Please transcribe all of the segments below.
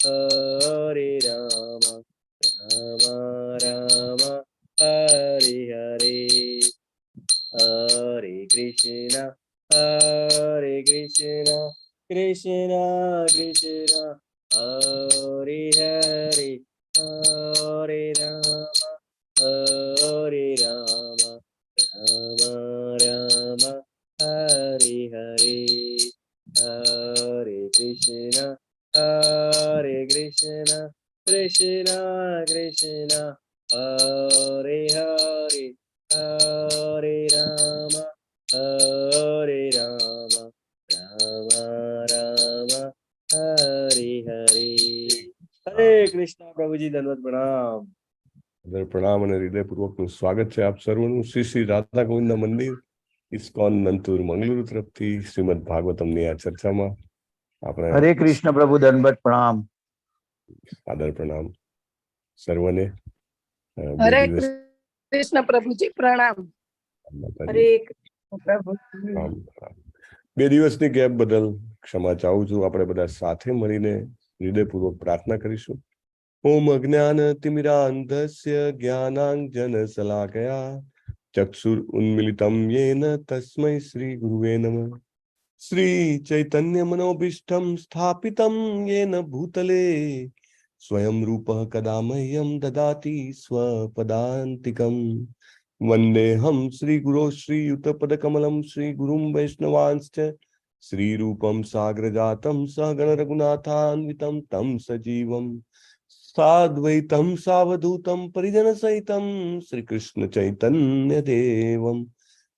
हरे राम राम राम हरे हरे हरे कृष्णा कृष्णा कृष्णा हरे हरे हरे राम राम राम हरे हरे हरे कृष्णा कृष्णा कृष्णा हरे हरे हरे राम राम राम हरे हरे हरे कृष्णा। प्रभु जी दंडवत प्रणाम। प्रणाम અને હૃદયપૂર્વકનું સ્વાગત છે આપ સર્વનું શ્રી શ્રી રાધા ગોવિંદ મંદિર ઇસ્કોન નંતુર મંગલુરુ તરફથી શ્રીમદ ભાગવતમની આ ચર્ચામાં આપણે हरे कृष्ण प्रभु दंडवत प्रणाम। આદર પ્રણામ સર્વને। हरे कृष्ण प्रभु जी प्रणाम। हरे कृष्ण प्रभु। બે દિવસની ગેપ બદલ ક્ષમા ચાહું છું। આપણે બધા સાથે મળીને હૃદયપૂર્વક પ્રાર્થના કરીશું। ओम अज्ञानतिमिरान्धस्य ज्ञानाञ्जनशलाकया चक्षुरुन्मीलितं येन तस्मै श्रीगुरुवे नमः। श्रीचैतन्यमनोभीष्टं स्थापितं येन भूतले स्वयं रूपः कदा मह्यं ददाति स्वपदान्तिकम्। वन्देऽहं श्रीगुरो श्रीयुतपदकमलं श्रीगुरुं वैष्णवांश्च श्रीरूपं साग्रजातं सहगण रघुनाथान्वितं तं सजीवम् साद्वैतं सावधूतं परिजन सहितं श्री कृष्ण चैतन्य देवं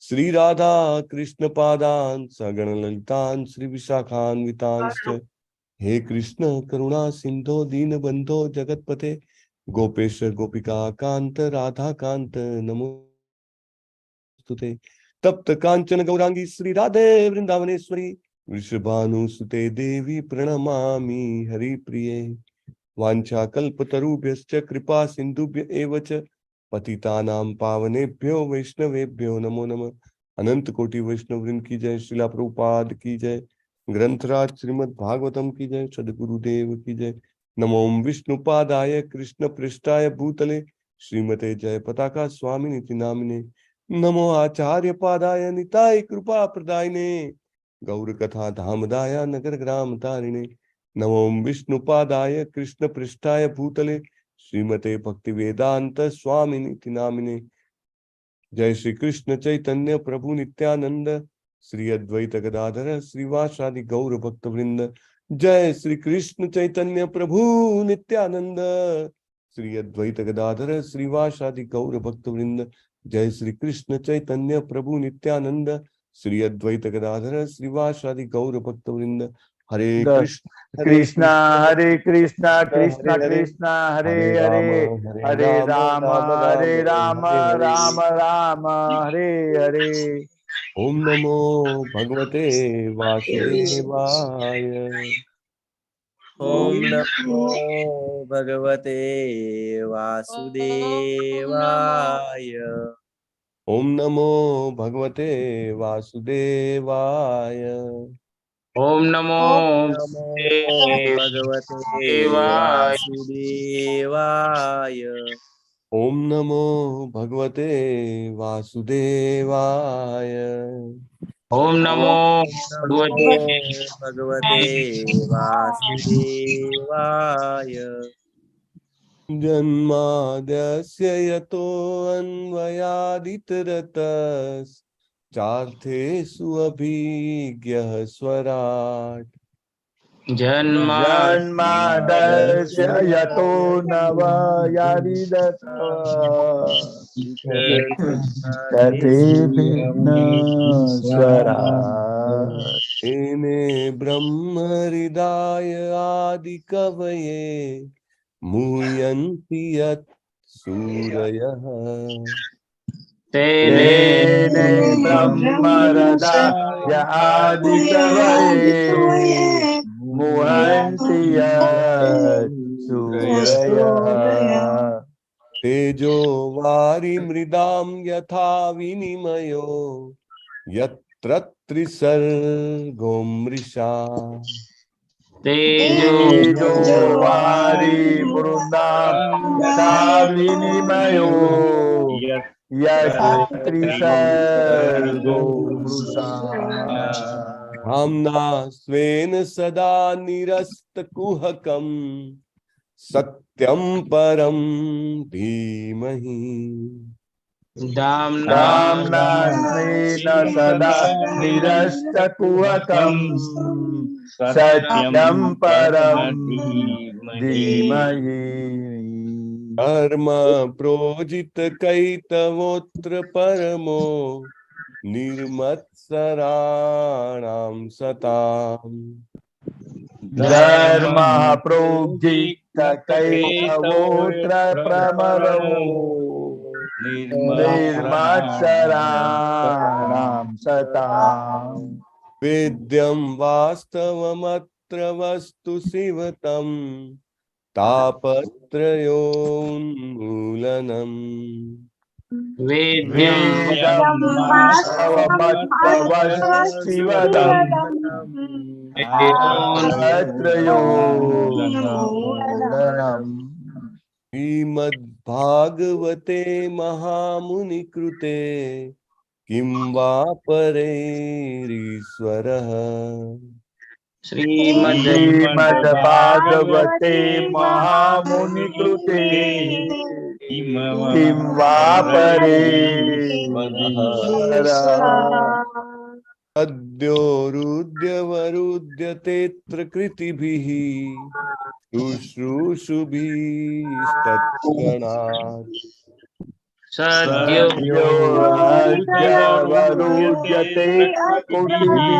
श्री राधा कृष्ण पादान् सगण ललितान् श्री विशाखान्वितांश्च। हे कृष्ण करुणा सिंधो दीनबंधो जगतपते गोपेश गोपिका कांत राधा कांत नमोस्तुते। तप्त कांचन गौरांगी श्री राधे वृंदावनेश्वरी वृषभानुसुते देवी प्रणमामि हरिप्रिये। वाञ्छाकल्पतरुभ्यश्च कृपा सिन्धुभ्य एव च पतितानां पावनेभ्यो वैष्णवेभ्यो नमो नमः। अनंत कोटि वैष्णववृंद की जय। श्रीला प्रभुपाद की जय। ग्रंथराज श्रीमद् भागवतम की जय। सद्गुरुदेव की जय। नमो विष्णुपादाय कृष्ण पृष्ठाय भूतले श्रीमते जय पताका स्वामिनिति नामिने। नमो आचार्य पादाय निताय कृपा प्रदायिने गौर कथा धामदाय नगर ग्राम तारिणे। नमो विष्णुपादाय कृष्ण पृष्ठाय भूतले श्रीमते भक्ति वेदांत स्वामिनिति नामिने। जय श्री कृष्ण चैतन्य प्रभु नित्यानंद श्री अद्वैत गदाधर श्रीवासादि गौर भक्त वृंद। जय श्री कृष्ण चैतन्य प्रभु नित्यानंद श्री अद्वैत गदाधर श्रीवासादि गौर भक्त वृंद। जय श्री कृष्ण चैतन्य प्रभु नित्यानंद श्री अद्वैत गदाधर श्रीवासादि गौर भक्त वृंद। हरे कृष्ण कृष्णा हरे कृष्णा कृष्णा कृष्णा हरे हरे हरे राम हरे राम राम राम हरे हरे। ओम नमो भगवते वासुदेवाय। ओम नमो भगवते वासुदेवाय। ओम नमो भगवते वासुदेवाय। ओम नमो भगवते वासुदेवाय। ओम नमो भगवते वासुदेवाय। ओम नमो भगवते वासुदेवाय। जन्माद्यस्य यतोऽन्वयादितरतश्चार्थेषु अभिज्ञः स्वराट्। जन्मादस्य यतो नवयादिदत तथे भिन्न स्वराट्। तेने ब्रह्म हृदय आदि कवये मुह्यन्ति यत् सूरयः। तेने ब्रह्महृदय आदिकवये मुह्यन्ति यत् सूरयः। तेजो वारि मृदां यथा विनिमयो यत्र त्रिसर्गो मृषा। तेजो वारी वृंदाम यथा विनिमयो यथा त्रिसर्गो मृषा धाम्ना स्वेन सदा निरस्तकुहकम् सत्यं परं धीमहि दाम्ना स्नेन सदा निरस्तकुहकम् सत्यं परं धीमहि कर्म प्रोजित कैतवोत्र परमो निर्मत्सराणां सताम् धर्म प्रोजित कैतवोत्र प्रमरो निर्मत्सराणां सताम् वेद्यं वास्तवमत्र वस्तु शिवतं तापत्रयोन्मूलनम् वेदं वास्तवमत्वशिवदम् तापत्रयोन्मूलनम् श्रीमद्भागवते महामुनिकृते किं वा परैरीश्वरः श्रीमद्भागवते महामुनिकृते किं वा परैरीश्वरः अद्योरुद्यवरुध्यतेऽत्र कृतिभिः शुश्रूषुभिस्तत्क्षणात् सद्यो अद्यवरुध्यते कोटिभिः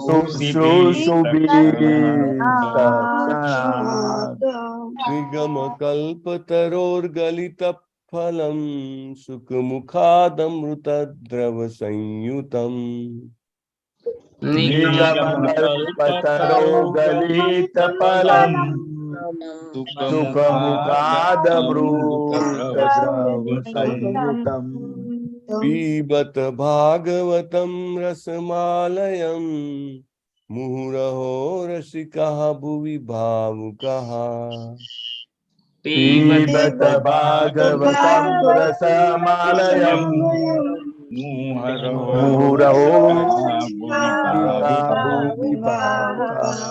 शुश्रूषुभिस्तत्क्षणात् निगमकल्पतरोर्गलितफलं सुखमुखादमृतद्रवसंयुतम् निगमकल्पतरो गलितफलम् सुखमुखादमृतद्रवसंयुतम् पीबत भागवतं रसमालयं मुहुरहो रसिकः भुवि भावुकः पीबत भागवतं रसमालयम् मुहुरहो भुवि भावुकः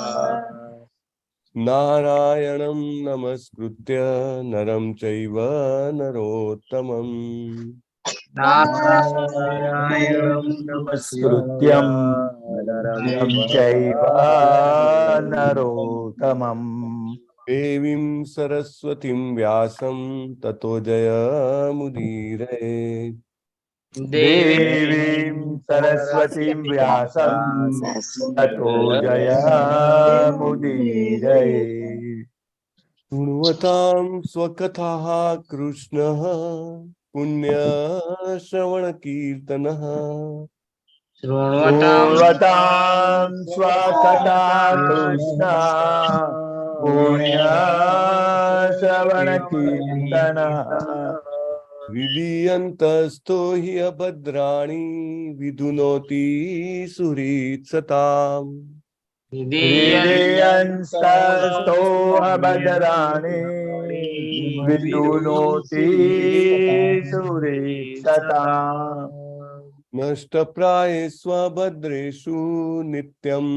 नारायणं नमस्कृत्य नरं चैव नरोत्तमम् नारायणं नमस्कृत्यं नरं चैव नरोत्तमम् देवीं सरस्वतीं व्यासं ततो जयमुदीरये देवीं सरस्वतीं व्यासं ततो जयमुदीरये शृण्वतां स्वकथाः कृष्णः पुण्यश्रवणकीर्तनः शृण्वतां स्वकथा कृष्ण पुण्यश्रवणकीर्तनः विलीयन्तस्थो हि अभद्राणि विधुनोति सुहृत्सताम् हृदयंस्तो अभद्राणि विदुनोति सुरेक्षताम् नष्टप्रायेष्वभद्रेषु नित्यं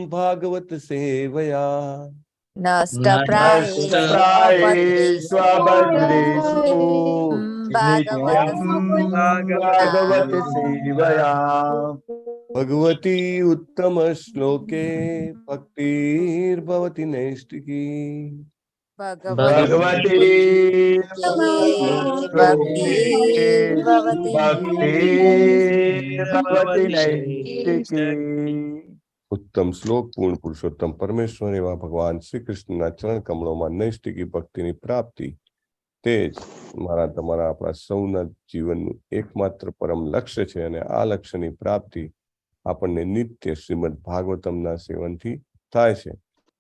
भागवत सेवया नष्टप्रायेष्वभद्रेषु नित्यं भागवत सेवया भगवती उत्तम श्लोके भक्तिर्भवति नैष्टिकी भगवती भक्तिर्भवति नैष्टिकी उत्तम श्लोक पूर्ण पुरुषोत्तम परमेश्वर एवं भगवान श्री कृष्णના ચરણ કમળોમાં નૈષ્ટિકી ભક્તિની પ્રાપ્તિ તે જ મારા તમારા આપણા સૌના જીવનનું એકમાત્ર પરમ લક્ષ્ય છે અને આ લક્ષ્યની પ્રાપ્તિ આપણને નિત્ય શ્રીમદ ભાગવતમના સેવનથી થાય છે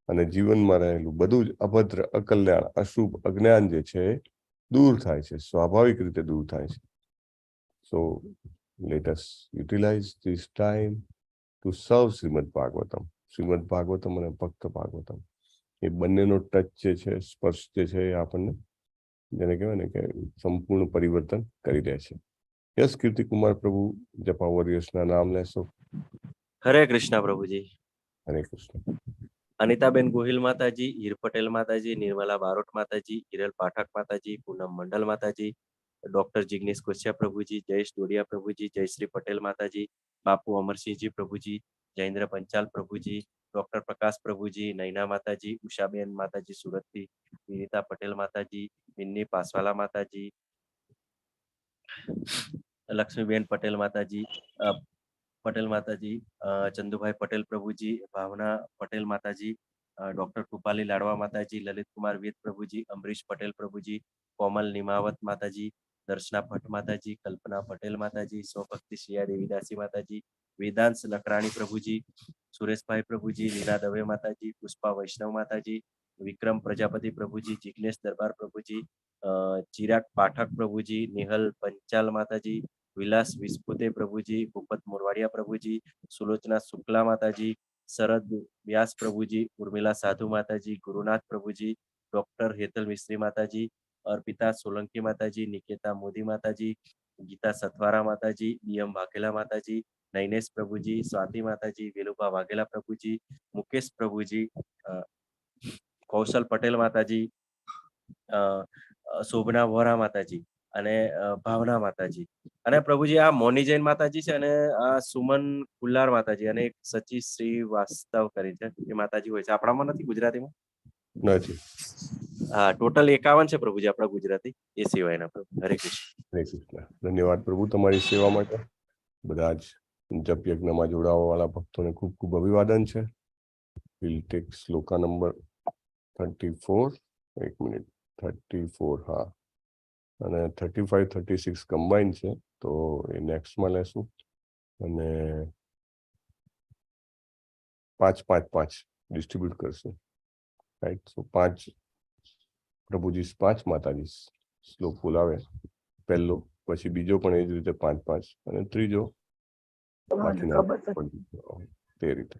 અને જીવનમાં રહેલું બધું જ અભદ્ર અકલ્યાણ અશુભ અજ્ઞાન જે છે દૂર થાય છે સ્વાભાવિક રીતે દૂર થાય છે so let us utilise this time to serve Srimad Bhagavatam. Shrimad Bhagavatam અને ભક્ત ભાગવતમ એ બંનેનો ટચ જે છે, સ્પર્શ જે છે એ આપણને જેને કહેવાય ને કે સંપૂર્ણ પરિવર્તન કરી દે છે. યસ કીર્તિકુમાર પ્રભુ જપા વોરિયર્સના નામ લેશો. હરે કૃષ્ણ પ્રભુજી. હરે કૃષ્ણ. અનિતાબેન ગોહિલ માતાજી, હીર પટેલ માતાજી, નિર્મલા બારોટ માતાજી, હિરલ પાઠક માતાજી, પૂનમ મંડલ માતાજી, ડોક્ટર જિગ્નેશ કોશિયા પ્રભુજી, જયેશ ડોડિયા પ્રભુજી, જયશ્રી પટેલ માતાજી, બાપુ અમરસિંહજી પ્રભુજી, જયેન્દ્ર પંચાલ પ્રભુજી, ડોક્ટર પ્રકાશ પ્રભુજી, નૈના માતાજી, ઉષાબેન માતાજી સુરતથી, વિનિતા પટેલ માતાજી, મિન્ની પાસવાલા માતાજી, લક્ષ્મીબેન પટેલ માતાજી, ચંદુભાઈ પટેલ પ્રભુજી, ભાવના પટેલ માતાજી, ડોક્ટર કૃપાલી લાડવા માતાજી, લલિત કુમાર વેદ પ્રભુજી, અમરીશ પટેલ પ્રભુજી, કોમલ નિમાવત માતાજી, દર્શના ભટ્ટ માતાજી, કલ્પના પટેલ માતાજી, સ્વભક્તિ શિયા દેવીદાસી માતાજી, વેદાંશ લકરાણી પ્રભુજી, સુરેશભાઈ પ્રભુજી, લીલા દવે માતાજી, પુષ્પા વૈષ્ણવ માતાજી, વિક્રમ પ્રજાપતિ પ્રભુજી, જિગ્નેશ દરબાર પ્રભુજી, ચિરાગ પાઠક પ્રભુજી, નિહલ પંચાલ માતાજી, વિલાસ વિસ્પુતે પ્રભુજી, ભૂપત મોરવાડિયા પ્રભુજી, સુલોચના શુક્લા માતાજી, શરદ વ્યાસ પ્રભુજી, ઉર્મિલા સાધુ માતાજી, ગુરુનાથ પ્રભુજી, ડોક્ટર હેતલ મિશ્રી માતાજી, અર્પિતા સોલંકી માતાજી, નિકેતા મોદી માતાજી, ગીતા સથવારા માતાજી, બીએમ વાઘેલા માતાજી, નૈનેશ પ્રભુજી, સ્વાતિ માતાજી, વેલુભા વાઘેલા પ્રભુજી, મુકેશ પ્રભુજી, કૌશલ પટેલ માતાજી, શોભના વોરા માતાજી અને ભાવના માતાજી. અને પ્રભુજી આ મોની જૈન માતાજી છે અને આ સુમન કુલ્લાર માતાજી અને એક સચી શ્રી વાસ્તવ કરી છે એ માતાજી હોય છે. આપણામાં નથી ગુજરાતીમાં? નથી. હા, ટોટલ 51 છે પ્રભુજી આપણા ગુજરાતી એ સિવાયના. પ્રભુ હરે કૃષ્ણ. હરે કૃષ્ણ. ધન્યવાદ પ્રભુ તમારી સેવા માટે. બધા જ જપ યજ્ઞમાં જોડાવા વાળા ભક્તોને ખૂબ ખૂબ અભિવાદન છે. Will take Shloka number 34. એક મિનિટ. 34 હા, અને 35 36 કમ્બાઈન છે, તો એ નેક્સ્ટમાં લેશું. અને 5 ડિસ્ટ્રીબ્યુટ કરશું. રાઈટ. સો 5 પ્રભુજી 5 માતાજી શ્લોક બોલાવે. પહેલો, પછી બીજો પણ એ જ રીતે 5 અને ત્રીજો બાકીના તે રીતે.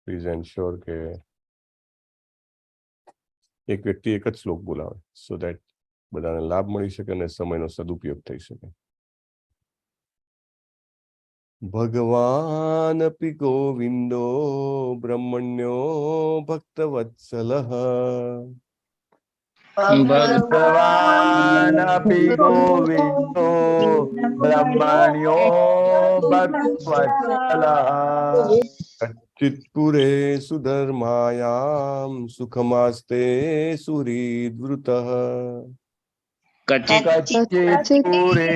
પ્લીઝ એન્શ્યોર કે એક વ્યક્તિ એક જ શ્લોક બોલાવે, સો દેટ બધાને લાભ મળી શકે અને સમયનો સદુપયોગ થઈ શકે. ભગવાનપી ગોવિંદો બ્રહ્મણ્યો ભક્તવત્સલઃ. ભગવાનપી ગોવિંદો બ્રહ્મણ્યો ભક્તવત્સલઃ. ચિત્પુરે સુધર્માયામ સુખમાસ્તે સુહૃદ્વૃતઃ. કચ્ચિત્પુરે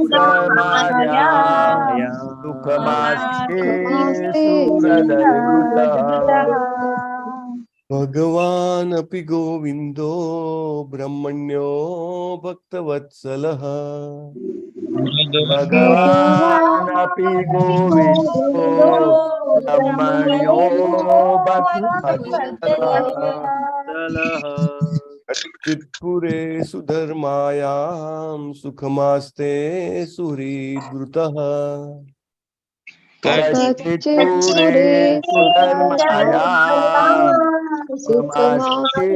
સુધર્માયામ સુખમાસ્તે સુહૃદયવૃતઃ. ભગવાનપી ગોવિંદો બ્રહ્મણ્યો ભક્તવત્સલઃ. ભગવાનપી ગોવિંદો બ્રહ્મણ્યો ભક્તવત્સલઃ. ચિત્પુરે સુધર્માયામ સુખમાસ્તે સુહૃદ્વૃતઃ. કચ્ચિત્પુરે સુધર્માયામ સુખમાસ્તે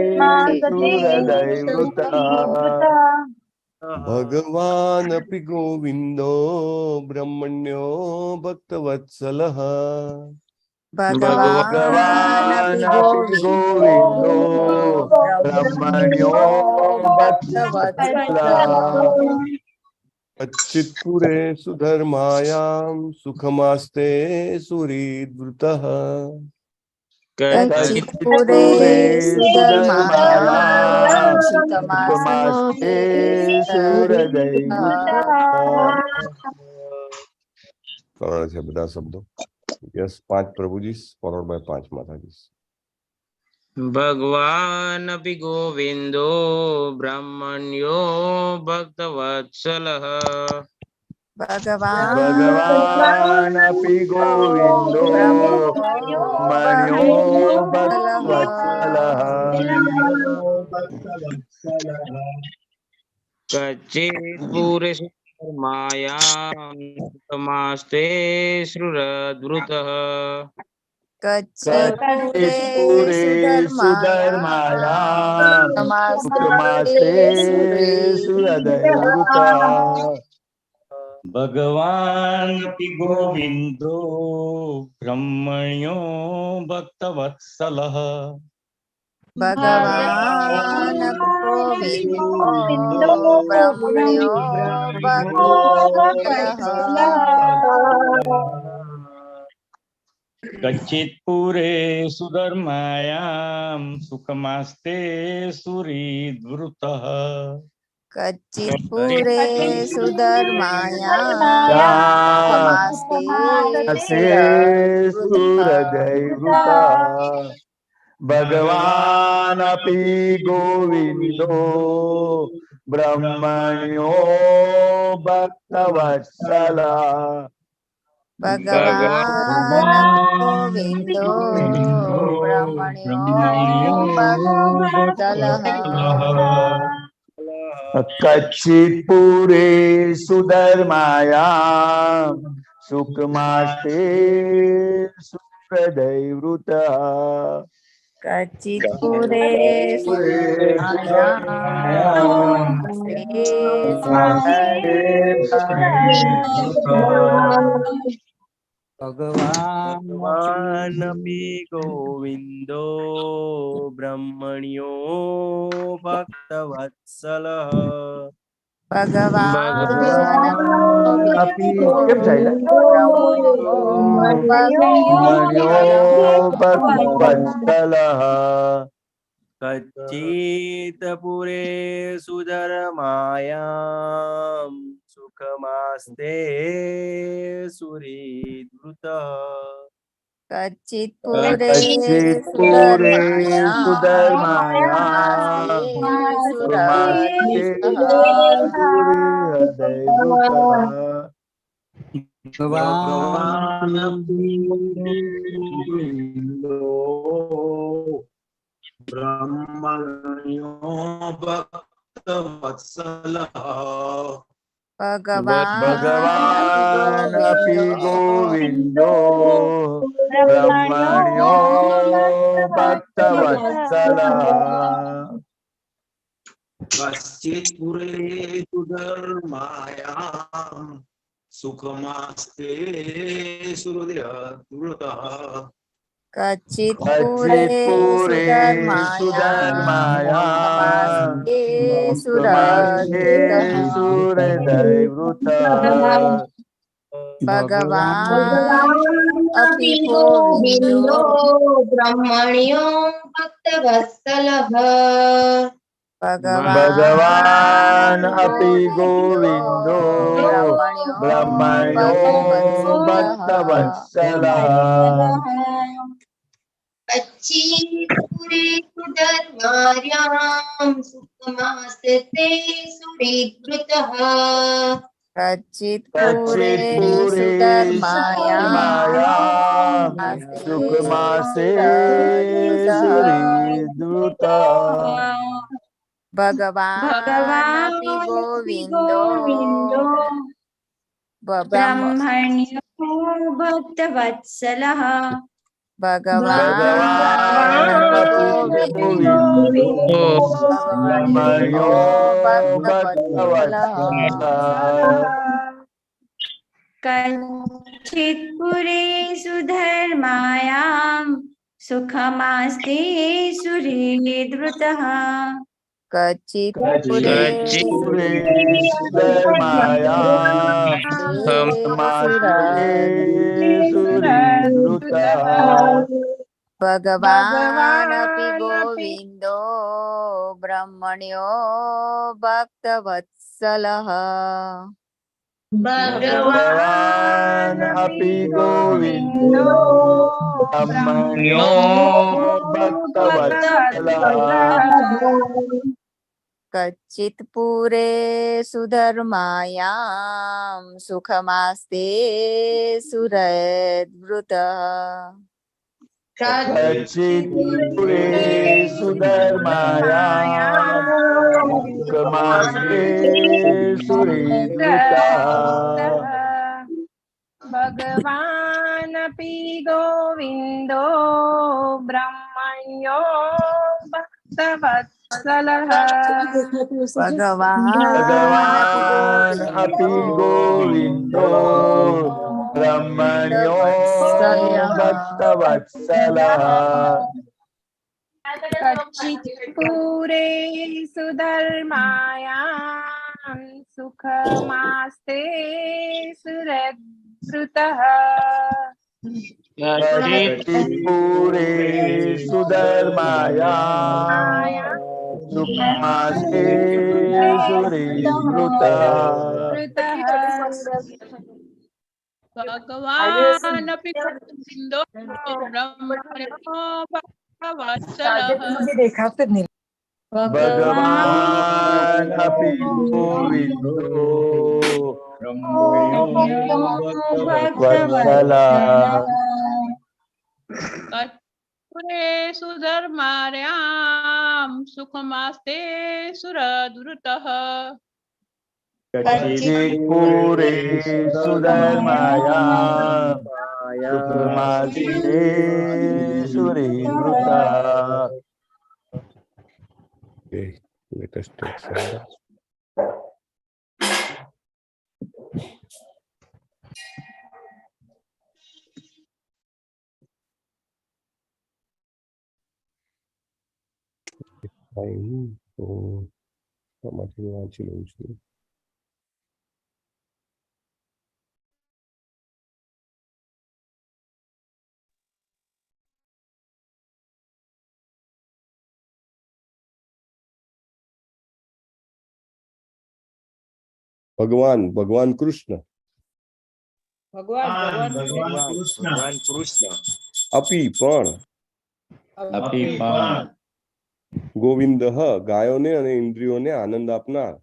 સુહૃદયવૃતઃ. ભગવાનપી ગોવિંદો બ્રહ્મણ્યો ભક્તવત્સલઃ. ભગવાનપી ગોવિંદો બ્રહ્મણ્યો ભક્તવત્સલઃ. કચ્ચિત્પુરે સુધર્માયામ સુખમાસ્તે સુહૃદ્વૃતઃ. કચ્ચિત્પુરે સુધર્માયામ સુખમાસ્તે સુહૃદયવૃતઃ. સરળ છે બધા શબ્દો. યસ. 5 પ્રભુજી ફોલોડ બાય 5 માતાજી. ભગવાનપી ગોવિંદો બ્રાહ્મણ્યો ભક્તવત્સલઃ. ભગવાનપી ગોવિંદો બ્રહ્મણ્યો ભક્તવત્સલઃ. કચ્ચિત્પુરે मायामास्ते श्रुरद्रुतः कच्चित्पुरे कच्चित्पुरे सुधर्मायां सुधर्मायां सुखमास्ते सुखमास्ते सुहृदवृता सुहृदयवृता भगवान् अपि गोविन्दो ब्रह्मण्यो भक्तवत्सलः भगवान् गोविन्दो ब्रह्मण्यो भक्तवत्सलः कच्चित्पुरे सुधर्मायां सुखमास्ते सुहृद्वृतः कच्चित्पुरे सुधर्मायां या सुखमास्ते से सुहृदवृता सुहृदयवृता भगवानपि गोविन्दो ब्रह्मण्यो भक्तवत्सला भगवान् गोविन्दो ब्रह्मण्यो भक्तवत्सलः कच्चित्पुरे सुधर्मायां सुखमास्ते सुहृदयवृता कच्चित्पुरे सुधर्मायां सुखमास्ते भगवानपि गोविन्दो ब्रह्मण्यो भक्तवत्सलः भगवान् अपि केम चाहिए ब्रह्मण्यो ब्रह्मण्यो भक्तवत्सलः कच्चित्पुरे सुधर्मायां सुखमास्ते सुहृद्वृतः कच्चित्पुरे कच्चित्पुरे सुधर्मायां सुखमास्ते सुहृदयवृता भगवान् अपि गोविन्दो ब्रह्मण्यो भक्तवत्सलः भगवान् अपि गोविन्दो ब्रह्मण्यो भक्तवत्सलः कश्चित्पुरे सुधर्मायां सुखमास्ते सुहृदयवृतः कच्चित्पुरे सुधर्मायां सुखमास्ते सुहृदयवृता भगवान् अपि गोविन्दो ब्रह्मण्यो भक्तवत्सलः भगवान् अपि गोविन्दो ब्रह्मण्यो भक्तवत्सलः कच्चित्पुरे सुधर्मायां सुखमास्ते सुहृद्वृतः कच्चित्पुरे सुधर्मायां सुखमास्ते सुहृद्वृता भगवान् अपि गोविन्दो ब्रह्मण्यो भक्तवत्सलः भगवान् अपि गोविन्दो ब्रह्मण्यो भक्तवत्सलः कच्चित्पुरे सुधर्मायां सुखमास्ते सुहृद्वृतः कच्चित्पुरे सुधर्मायां सुखमास्ते सुहृद्वृता भगवान् अपि गोविन्दो ब्रह्मण्यो भक्तवत्सलः भगवान् अपि गोविन्दो ब्रह्मण्यो भक्तवत्सलः कच्चित्पुरे सुधर्मायां सुखमास्ते सुहृद्वृतः कच्चित्पुरे सुधर्मायां સુખમાસ્તે સુરેન્દ્રતઃ ભગવાનપી ગોવિંદો બ્રહ્મણ્યો ભક્તવત્સલઃ ભગવાન અપી ગોવિંદો બ્રહ્મણ્યો ભક્તવત્સલઃ કચ્ચિત પૂરે સુધર્માયાં સુખમાસ્તે સુરદ્રુતઃ પૂરે સુધર્માયા સુખમાસ્તે સુરેન્દ્રતઃ ભગવાનપી ગોવિંદો બ્રહ્મણ્યો ભક્તવત્સલઃ ભગવાન અપી ગોવિંદો ભક્તવત્સલઃ પૂરે સુધર્માર્યાં સુખમાસ્તે સુરદ્રુતઃ પૂરે સુધર્માયા સુખમાસ્તે સુરેન્દ્રતઃ Okay, let us take silence. Fine. So, આમાંથી વાંચી લઉં છું. ભગવાન કૃષ્ણ ભગવાન કૃષ્ણ અપી પણ ગોવિંદ ગાયોને અને ઇન્દ્રિયોને આનંદ આપનાર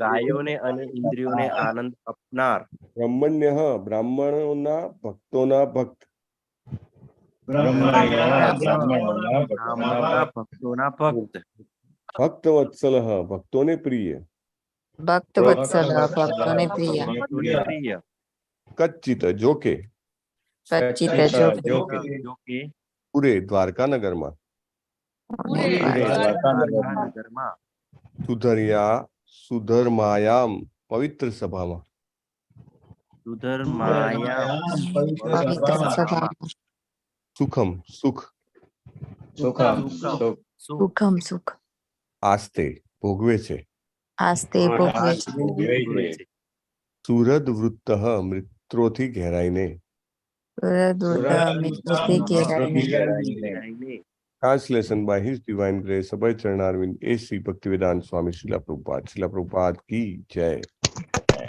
ગાયોને અને ઇન્દ્રિયોને આનંદ આપનાર બ્રહ્મણ્ય બ્રાહ્મણોના ભક્તોના ભક્ત ભક્તોના ભક્ત ભક્ત વત્સલ ભક્તોને પ્રિય ભક્તવત્સલ ભક્તોને પ્રિય પ્રિય કચ્ચિત જોકે સચ્ચિત જોકે પૂરે દ્વારકા નગરમાં નગરમાં સુધર્માયામ પવિત્ર સભામાં પવિત્ર સભા સુખમ સુખ સુખમ સુખ આસ્તે ભોગવે છે આસ્તે ભોગવે છે સુરદ વૃત્ત મિત્રોથી ઘેરાઈને Translation by His Divine Grace, Abhay Charanarvind, A.C. Bhaktivedanta Swami Srila Prabhupada की जय.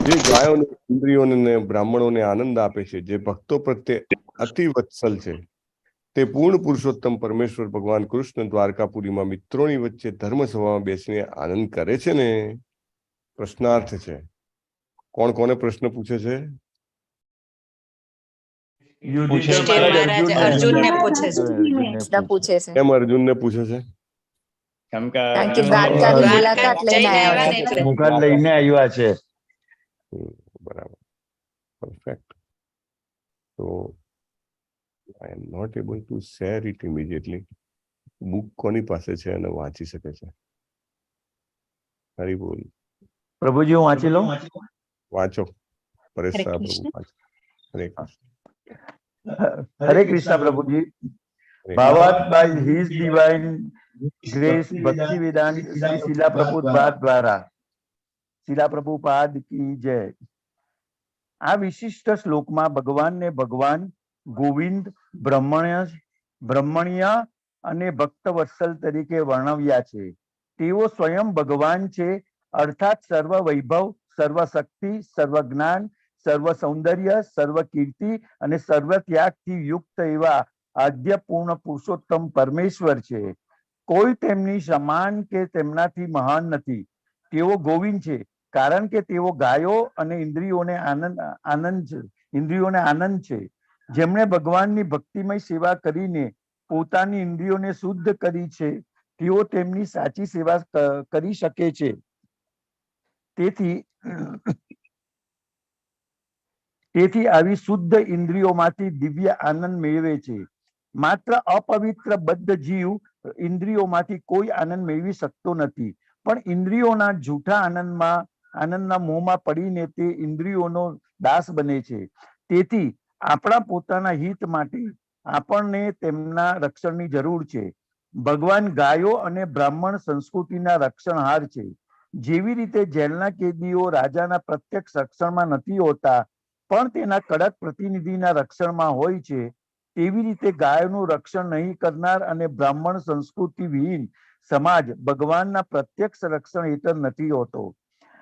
જે ગાયોને ઇન્દ્રિયોને બ્રાહ્મણોને આનંદ આપે છે, જે ભક્તો પ્રત્યે અતિ વત્સલ છે, તે પૂર્ણ પુરુષોત્તમ પરમેશ્વર ભગવાન કૃષ્ણ દ્વારકાપુરીમાં મિત્રોની વચ્ચે ધર્મ સભામાં બેસીને આનંદ કરે છે ને. પ્રશ્નાર્થ છે. કોણ કોને પ્રશ્ન પૂછે છે? અર્જુનને પૂછે છે. કેમ અર્જુનને પૂછે છે? કારણ કે દ્વારકાની મુલાકાત લઈને આવ્યા છે. મુલાકાત લઈને આવ્યા છે. બરાબર, પરફેક્ટ. તો I am not able to share it immediately. Book કોની પાસે છે અને વાંચી શકે છે? હરી બોલ. પ્રભુજી હું વાંચી લઉં. વાંચો. પરેશ શાહ પ્રભુ વાંચો. હરે કૃષ્ણ. હરે કૃષ્ણ પ્રભુજી. ભાવાર્થ by His Divine Grace Bhaktivedanta Shri શીલા પ્રભુપાદ દ્વારા શીલા પ્રભુપાદ કી જય. આ વિશિષ્ટ શ્લોકમાં ભગવાનને ભગવાન ગોવિંદ બ્રહ્મણ્ય અને ભક્તવત્સલ તરીકે વર્ણવ્યા છે. તેઓ સ્વયં ભગવાન છે, અર્થાત સર્વ વૈભવ, સર્વ શક્તિ, સર્વ જ્ઞાન, સર્વ સૌંદર્ય, સર્વ કીર્તિ અને સર્વ ત્યાગથી યુક્ત એવા આદ્ય પૂર્ણ પુરુષોત્તમ પરમેશ્વર છે. કોઈ તેમની સમાન કે તેમનાથી મહાન નથી. તેઓ ગોવિંદ છે, કારણ કે તેઓ ગાયો અને ઇન્દ્રિયોને આનંદ છે. જેમણે ભગવાનની ભક્તિમય સેવા કરીને પોતાની ઇન્દ્રિયોને શુદ્ધ કરી છે, તેઓ તેમની સાચી સેવા કરી શકે છે. તેથી આવી શુદ્ધ ઇન્દ્રિયોમાંથી દિવ્ય આનંદ મેળવે છે. માત્ર અપવિત્ર બદ્ધ જીવ ઇન્દ્રિયોમાંથી કોઈ આનંદ મેળવી શકતો નથી, પણ ઇન્દ્રિયોના જૂઠા આનંદના મોહમાં પડીને તે ઇન્દ્રિયોનો દાસ બને છે. તેથી આપણા પોતાના હિત માટે આપણને તેમના રક્ષણની જરૂર છે. ભગવાન ગાયો અને બ્રાહ્મણ સંસ્કૃતિના રક્ષણહાર છે. જેવી રીતે જેલના કેદીઓ રાજાના પ્રત્યક્ષ રક્ષણમાં નથી હોતા પણ તેના કડક પ્રતિનિધિના રક્ષણમાં હોય છે, તેવી રીતે ગાયોનું રક્ષણ નહીં કરનાર અને બ્રાહ્મણ સંસ્કૃતિ વિહીન સમાજ ભગવાનના પ્રત્યક્ષ રક્ષણ હેઠળ નથી હોતો.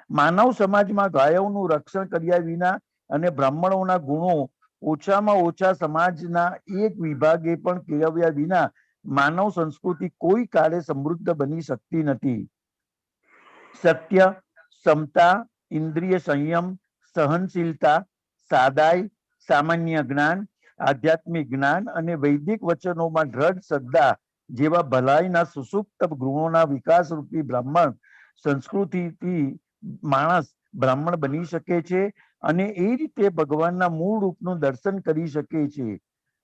માનવ સમાજમાં ગાયોનું રક્ષણ કર્યા વિના અને બ્રાહ્મણોના ગુણો ઓછામાં ઓછા સમાજના એક વિભાગે પણ કેળવ્યા વિના માનવ સંસ્કૃતિ કોઈ કાળે સમૃદ્ધ બની શકતી નથી. સત્ય, ક્ષમતા, ઇન્દ્રિય સંયમ, સહનશીલતા, સાદાઈ, સામાન્ય જ્ઞાન, આધ્યાત્મિક જ્ઞાન અને વૈદિક વચનોમાં દ્રઢ શ્રદ્ધા જેવા ભલાઈના સુસુપ્ત ગુણોના વિકાસ રૂપી બ્રાહ્મણ સંસ્કૃતિથી માણસ બ્રાહ્મણ બની શકે છે અને એ રીતે ભગવાનના મૂળ રૂપનું દર્શન કરી શકે છે.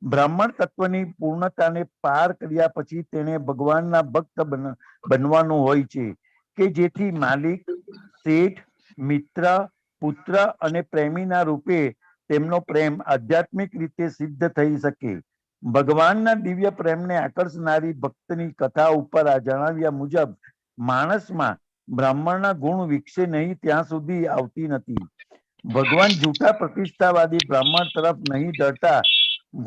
બ્રાહ્મણ તત્વની પૂર્ણતાને પાર કર્યા પછી તેને ભગવાનના ભક્ત બનવાનું હોય છે કે જેથી માલિક, શેઠ, મિત્ર, પુત્ર અને પ્રેમીના રૂપે તેમનો પ્રેમ આધ્યાત્મિક રીતે સિદ્ધ થઈ શકે. ભગવાનના દિવ્ય પ્રેમને આકર્ષનારી ભક્તની કથા ઉપર આ જણાવ્યા મુજબ માણસમાં બ્રાહ્મણના ગુણ વિકસે નહીં ત્યાં સુધી આવતી નથી. ભગવાન જૂઠા પ્રતિષ્ઠાવાદી બ્રાહ્મણ તરફ નહીં ઢળતા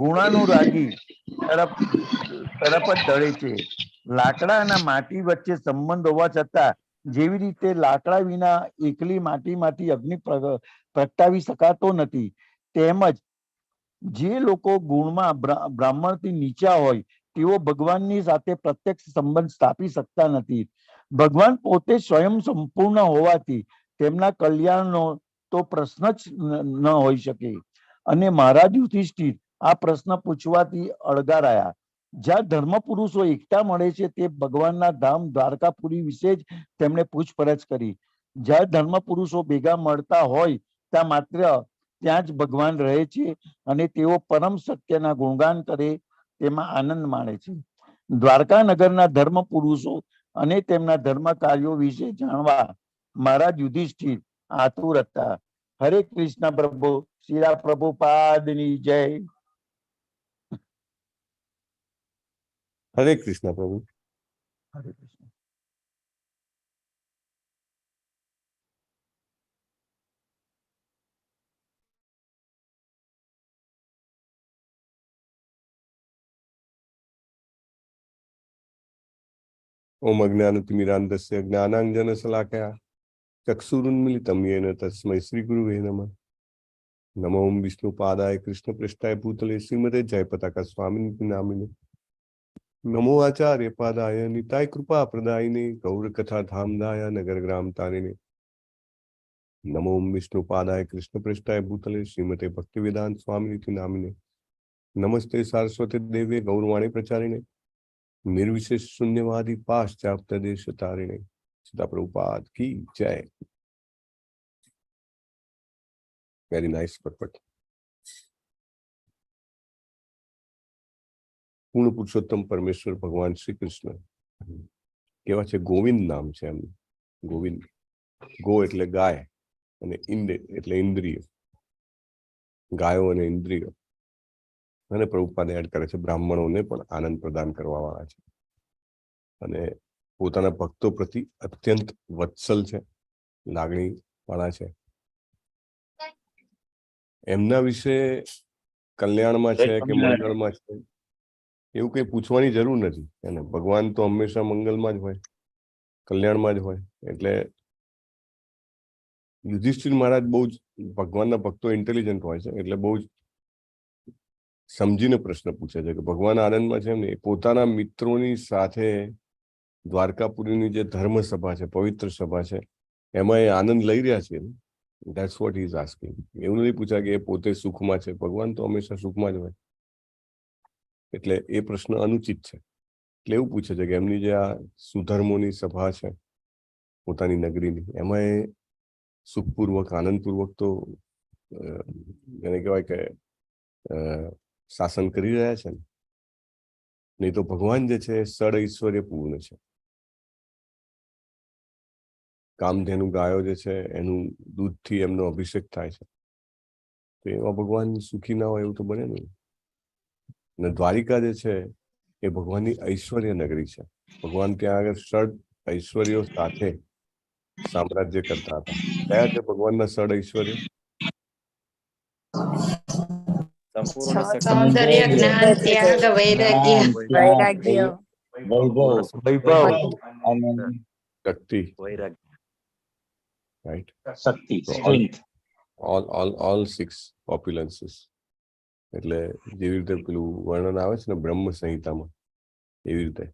ગુણાનુરાગી તરફ જ ઢળે છે. લાકડા અને માટી વચ્ચે સંબંધ હોવા છતાં જેવી રીતે લાકડા વિના એકલી માટીમાંથી અગ્નિ પ્રગટાવી શકાતો નથી, તેમજ જે લોકો ગુણમાં બ્રાહ્મણથી નીચા હોય તેઓ ભગવાનની સાથે પ્રત્યક્ષ સંબંધ સ્થાપી શકતા નથી. ભગવાન પોતે સ્વયં સંપૂર્ણ હોવાથી તેમના કલ્યાણનો તો પ્રશ્ન જ ન હોઈ શકે. અને મહારાજ યુધિષ્ઠિર આ પ્રશ્ન પૂછવાથી અળગારાયા. જ્યાં ધર્મ પુરુષો એકતા મળે છે તે ભગવાનના ધામ દ્વારકાપુરી વિશે જ તેમણે પૂછપરછ કરી. જ્યાં ધર્મ પુરુષો ભેગા મળતા હોય ત્યાં માત્ર ત્યાં જ ભગવાન રહે છે અને તેઓ પરમ સત્યના ગુણગાન કરે તેમાં આનંદ માણે છે. દ્વારકા નગરના ધર્મ પુરુષો અને તેમના ધર્મ કાર્યો વિશે જાણવા મહારાજ યુધિષ્ઠિર આતુર હતા. હરે કૃષ્ણ પ્રભુ. શ્રી પ્રભુપાદની જય. હરે કૃષ્ણ પ્રભુ. હરે કૃષ્ણ. ઓમ અજ્ઞાનતિમિરાન્ધસ્ય જ્ઞાનાંજનશલાકયા ચક્ષુરુન્મિલિतं येन તસ્मै શ્રી ગુરુવે નમઃ. નમો ઓમ વિષ્ણુપાદાય કૃષ્ણપ્રેષ્ઠાય ભૂતલે શ્રીમતે જયપતાકા સ્વામિનિતિ નામિને. નમો આચાર્ય પાદાય નિતાય કૃપા પ્રદાયિને ગૌરકથા ધામદાય નગર ગ્રામ તારિણે. નમો ઓમ વિષ્ણુપાદાય કૃષ્ણપ્રેષ્ઠાય ભૂતલે શ્રીમતે ભક્તિવેદાંત સ્વામિનિતિ નામિને. નમસ્તે સારસ્વતી દેવે ગૌરવાણી પ્રચારિણે निर्विशेष शून्यवादी पाश्चात्य देश तारिणे. सीता प्रभुपाद की जय. वेरी नाइस पटपट. પૂર્ણ પુરુષોત્તમ પરમેશ્વર ભગવાન શ્રી કૃષ્ણ કેવા છે? ગોવિંદ નામ છે એમ. ગોવિંદ, ગો એટલે ગાય અને ઇન્દ એટલે ઇન્દ્રિય. ગાયો અને ઇન્દ્રિયો. અને પ્રભુપાદ એડ કરે છે બ્રાહ્મણોને પણ આનંદ પ્રદાન કરવા વાળા છે અને પોતાના ભક્તો પ્રતિ અત્યંત વત્સલ છે, લાગણી વાળા છે. એમના વિશે કલ્યાણમાં છે કે મંગળમાં છે એવું કઈ પૂછવાની જરૂર નથી. એને ભગવાન તો હંમેશા મંગલમાં જ હોય, કલ્યાણમાં જ હોય. એટલે યુધિષ્ઠિર મહારાજ બહુ જ ભગવાનના ભક્તો ઇન્ટેલિજન્ટ હોય છે એટલે બહુ જ સમજીને પ્રશ્ન પૂછે છે કે ભગવાન આનંદમાં છે ને પોતાના મિત્રોની સાથે દ્વારકાપુરીની જે ધર્મ સભા છે, પવિત્ર સભા છે, એમાં એ આનંદ લઈ રહ્યા છે. That's what he is asking. એવું નથી પૂછ્યા કે એ પોતે સુખમાં છે. ભગવાન તો હંમેશા સુખમાં જ હોય એટલે એ પ્રશ્ન અનુચિત છે. એટલે એવું પૂછે છે કે એમની જે આ સુધર્મોની સભા છે પોતાની નગરીની, એમાં એ સુખપૂર્વક આનંદપૂર્વક તો એને કહેવાય કે શાસન કરી રહ્યા છે ને, નહીં તો ભગવાન જે છે સડ ઐશ્વર્ય પૂર્ણ છે. કામધેનુ ગાયો જે છે એનું દૂધથી એમનો અભિષેક થાય છે, તો એમાં ભગવાન સુખી ના હોય એવું તો બને નહીં. અને દ્વારિકા જે છે એ ભગવાનની ઐશ્વર્ય નગરી છે. ભગવાન ત્યાં આગળ ષડ ઐશ્વર્યો સાથે સામ્રાજ્ય કરતા હતા. કયા છે ભગવાનના ષડ ઐશ્વર્ય? સંપૂર્ણ સૌંદર્ય, જ્ઞાન, ત્યાગ, વૈરાગ્ય. વૈરાગ્ય. વૈભવ અને શક્તિ, વૈરાગ્ય, રાઈટ? શક્તિ, So strength. all six opulences. એટલે જેવી રીતે પેલું વર્ણન આવે છે ને બ્રહ્મ સંહિતામાં, એવી રીતે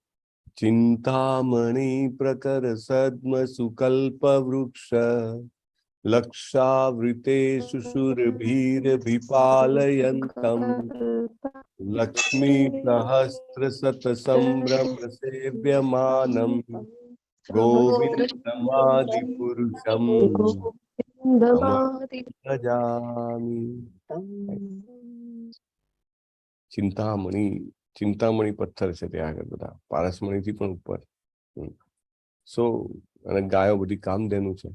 ચિંતામણી પ્રકર સદ્મ સુકલ્પ વૃક્ષ લક્ષાવૃતેષુ શુરભીરભિપાલયંતમ લક્ષ્મી સહસ્ર સત સંભ્રમ સેવ્યમાનમ ગોવિંદમાદિ પુરુષમ ભજામિ. ચિંતામણી, ચિંતામણી પથ્થર છે ત્યાં આગળ બધા, પારસમણીથી પણ ઉપર. સો અને ગાયો બધી કામધેનુ છે,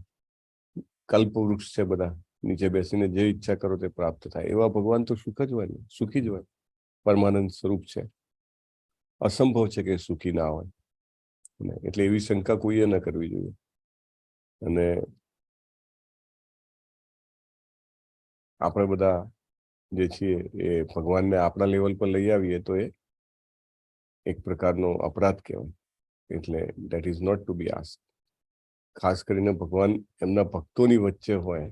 કલ્પ વૃક્ષ છે બધા, નીચે બેસીને જે ઈચ્છા કરો તે પ્રાપ્ત થાય. એવા ભગવાન તો સુખ જ હોય ને, સુખી જ હોય, પરમાનંદ સ્વરૂપ છે. અસંભવ છે કે સુખી ના હોય. એટલે એવી શંકા કોઈએ ન કરવી જોઈએ. અને આપણે બધા જે છીએ એ ભગવાનને આપણા લેવલ પર લઈ આવીએ તો એ એક પ્રકારનો અપરાધ કહેવાય. એટલે that is not to be ask. ખાસ કરીને ભગવાન એમના ભક્તોની વચ્ચે હોય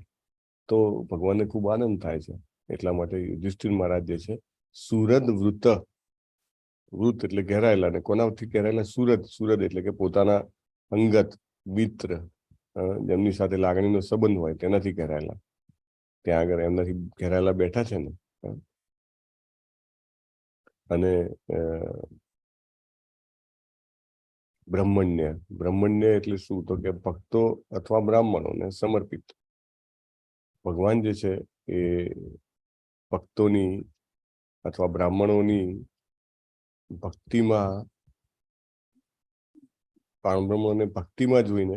તો ભગવાનને ખૂબ આનંદ થાય છે. એટલા માટે યુધિષ્ઠિર મહારાજ જે છે સુરદ વૃત, વૃત એટલે ઘેરાયેલા, ને કોનાથી ઘેરાયેલા? સુરદ. સુરદ એટલે કે પોતાના અંગત મિત્ર, જેમની સાથે લાગણીનો સંબંધ હોય તેનાથી ઘેરાયેલા. ત્યાં આગળ એમનાથી ઘેરાયેલા બેઠા છે ને. અને બ્રહ્મણ્ય, બ્રહ્મણ્ય એટલે શું? તો કે ભક્તો અથવા બ્રાહ્મણોને સમર્પિત. ભગવાન જે છે એ ભક્તોની અથવા બ્રાહ્મણોની ભક્તિમાં, બ્રાહ્મણોને ભક્તિમાં જોઈને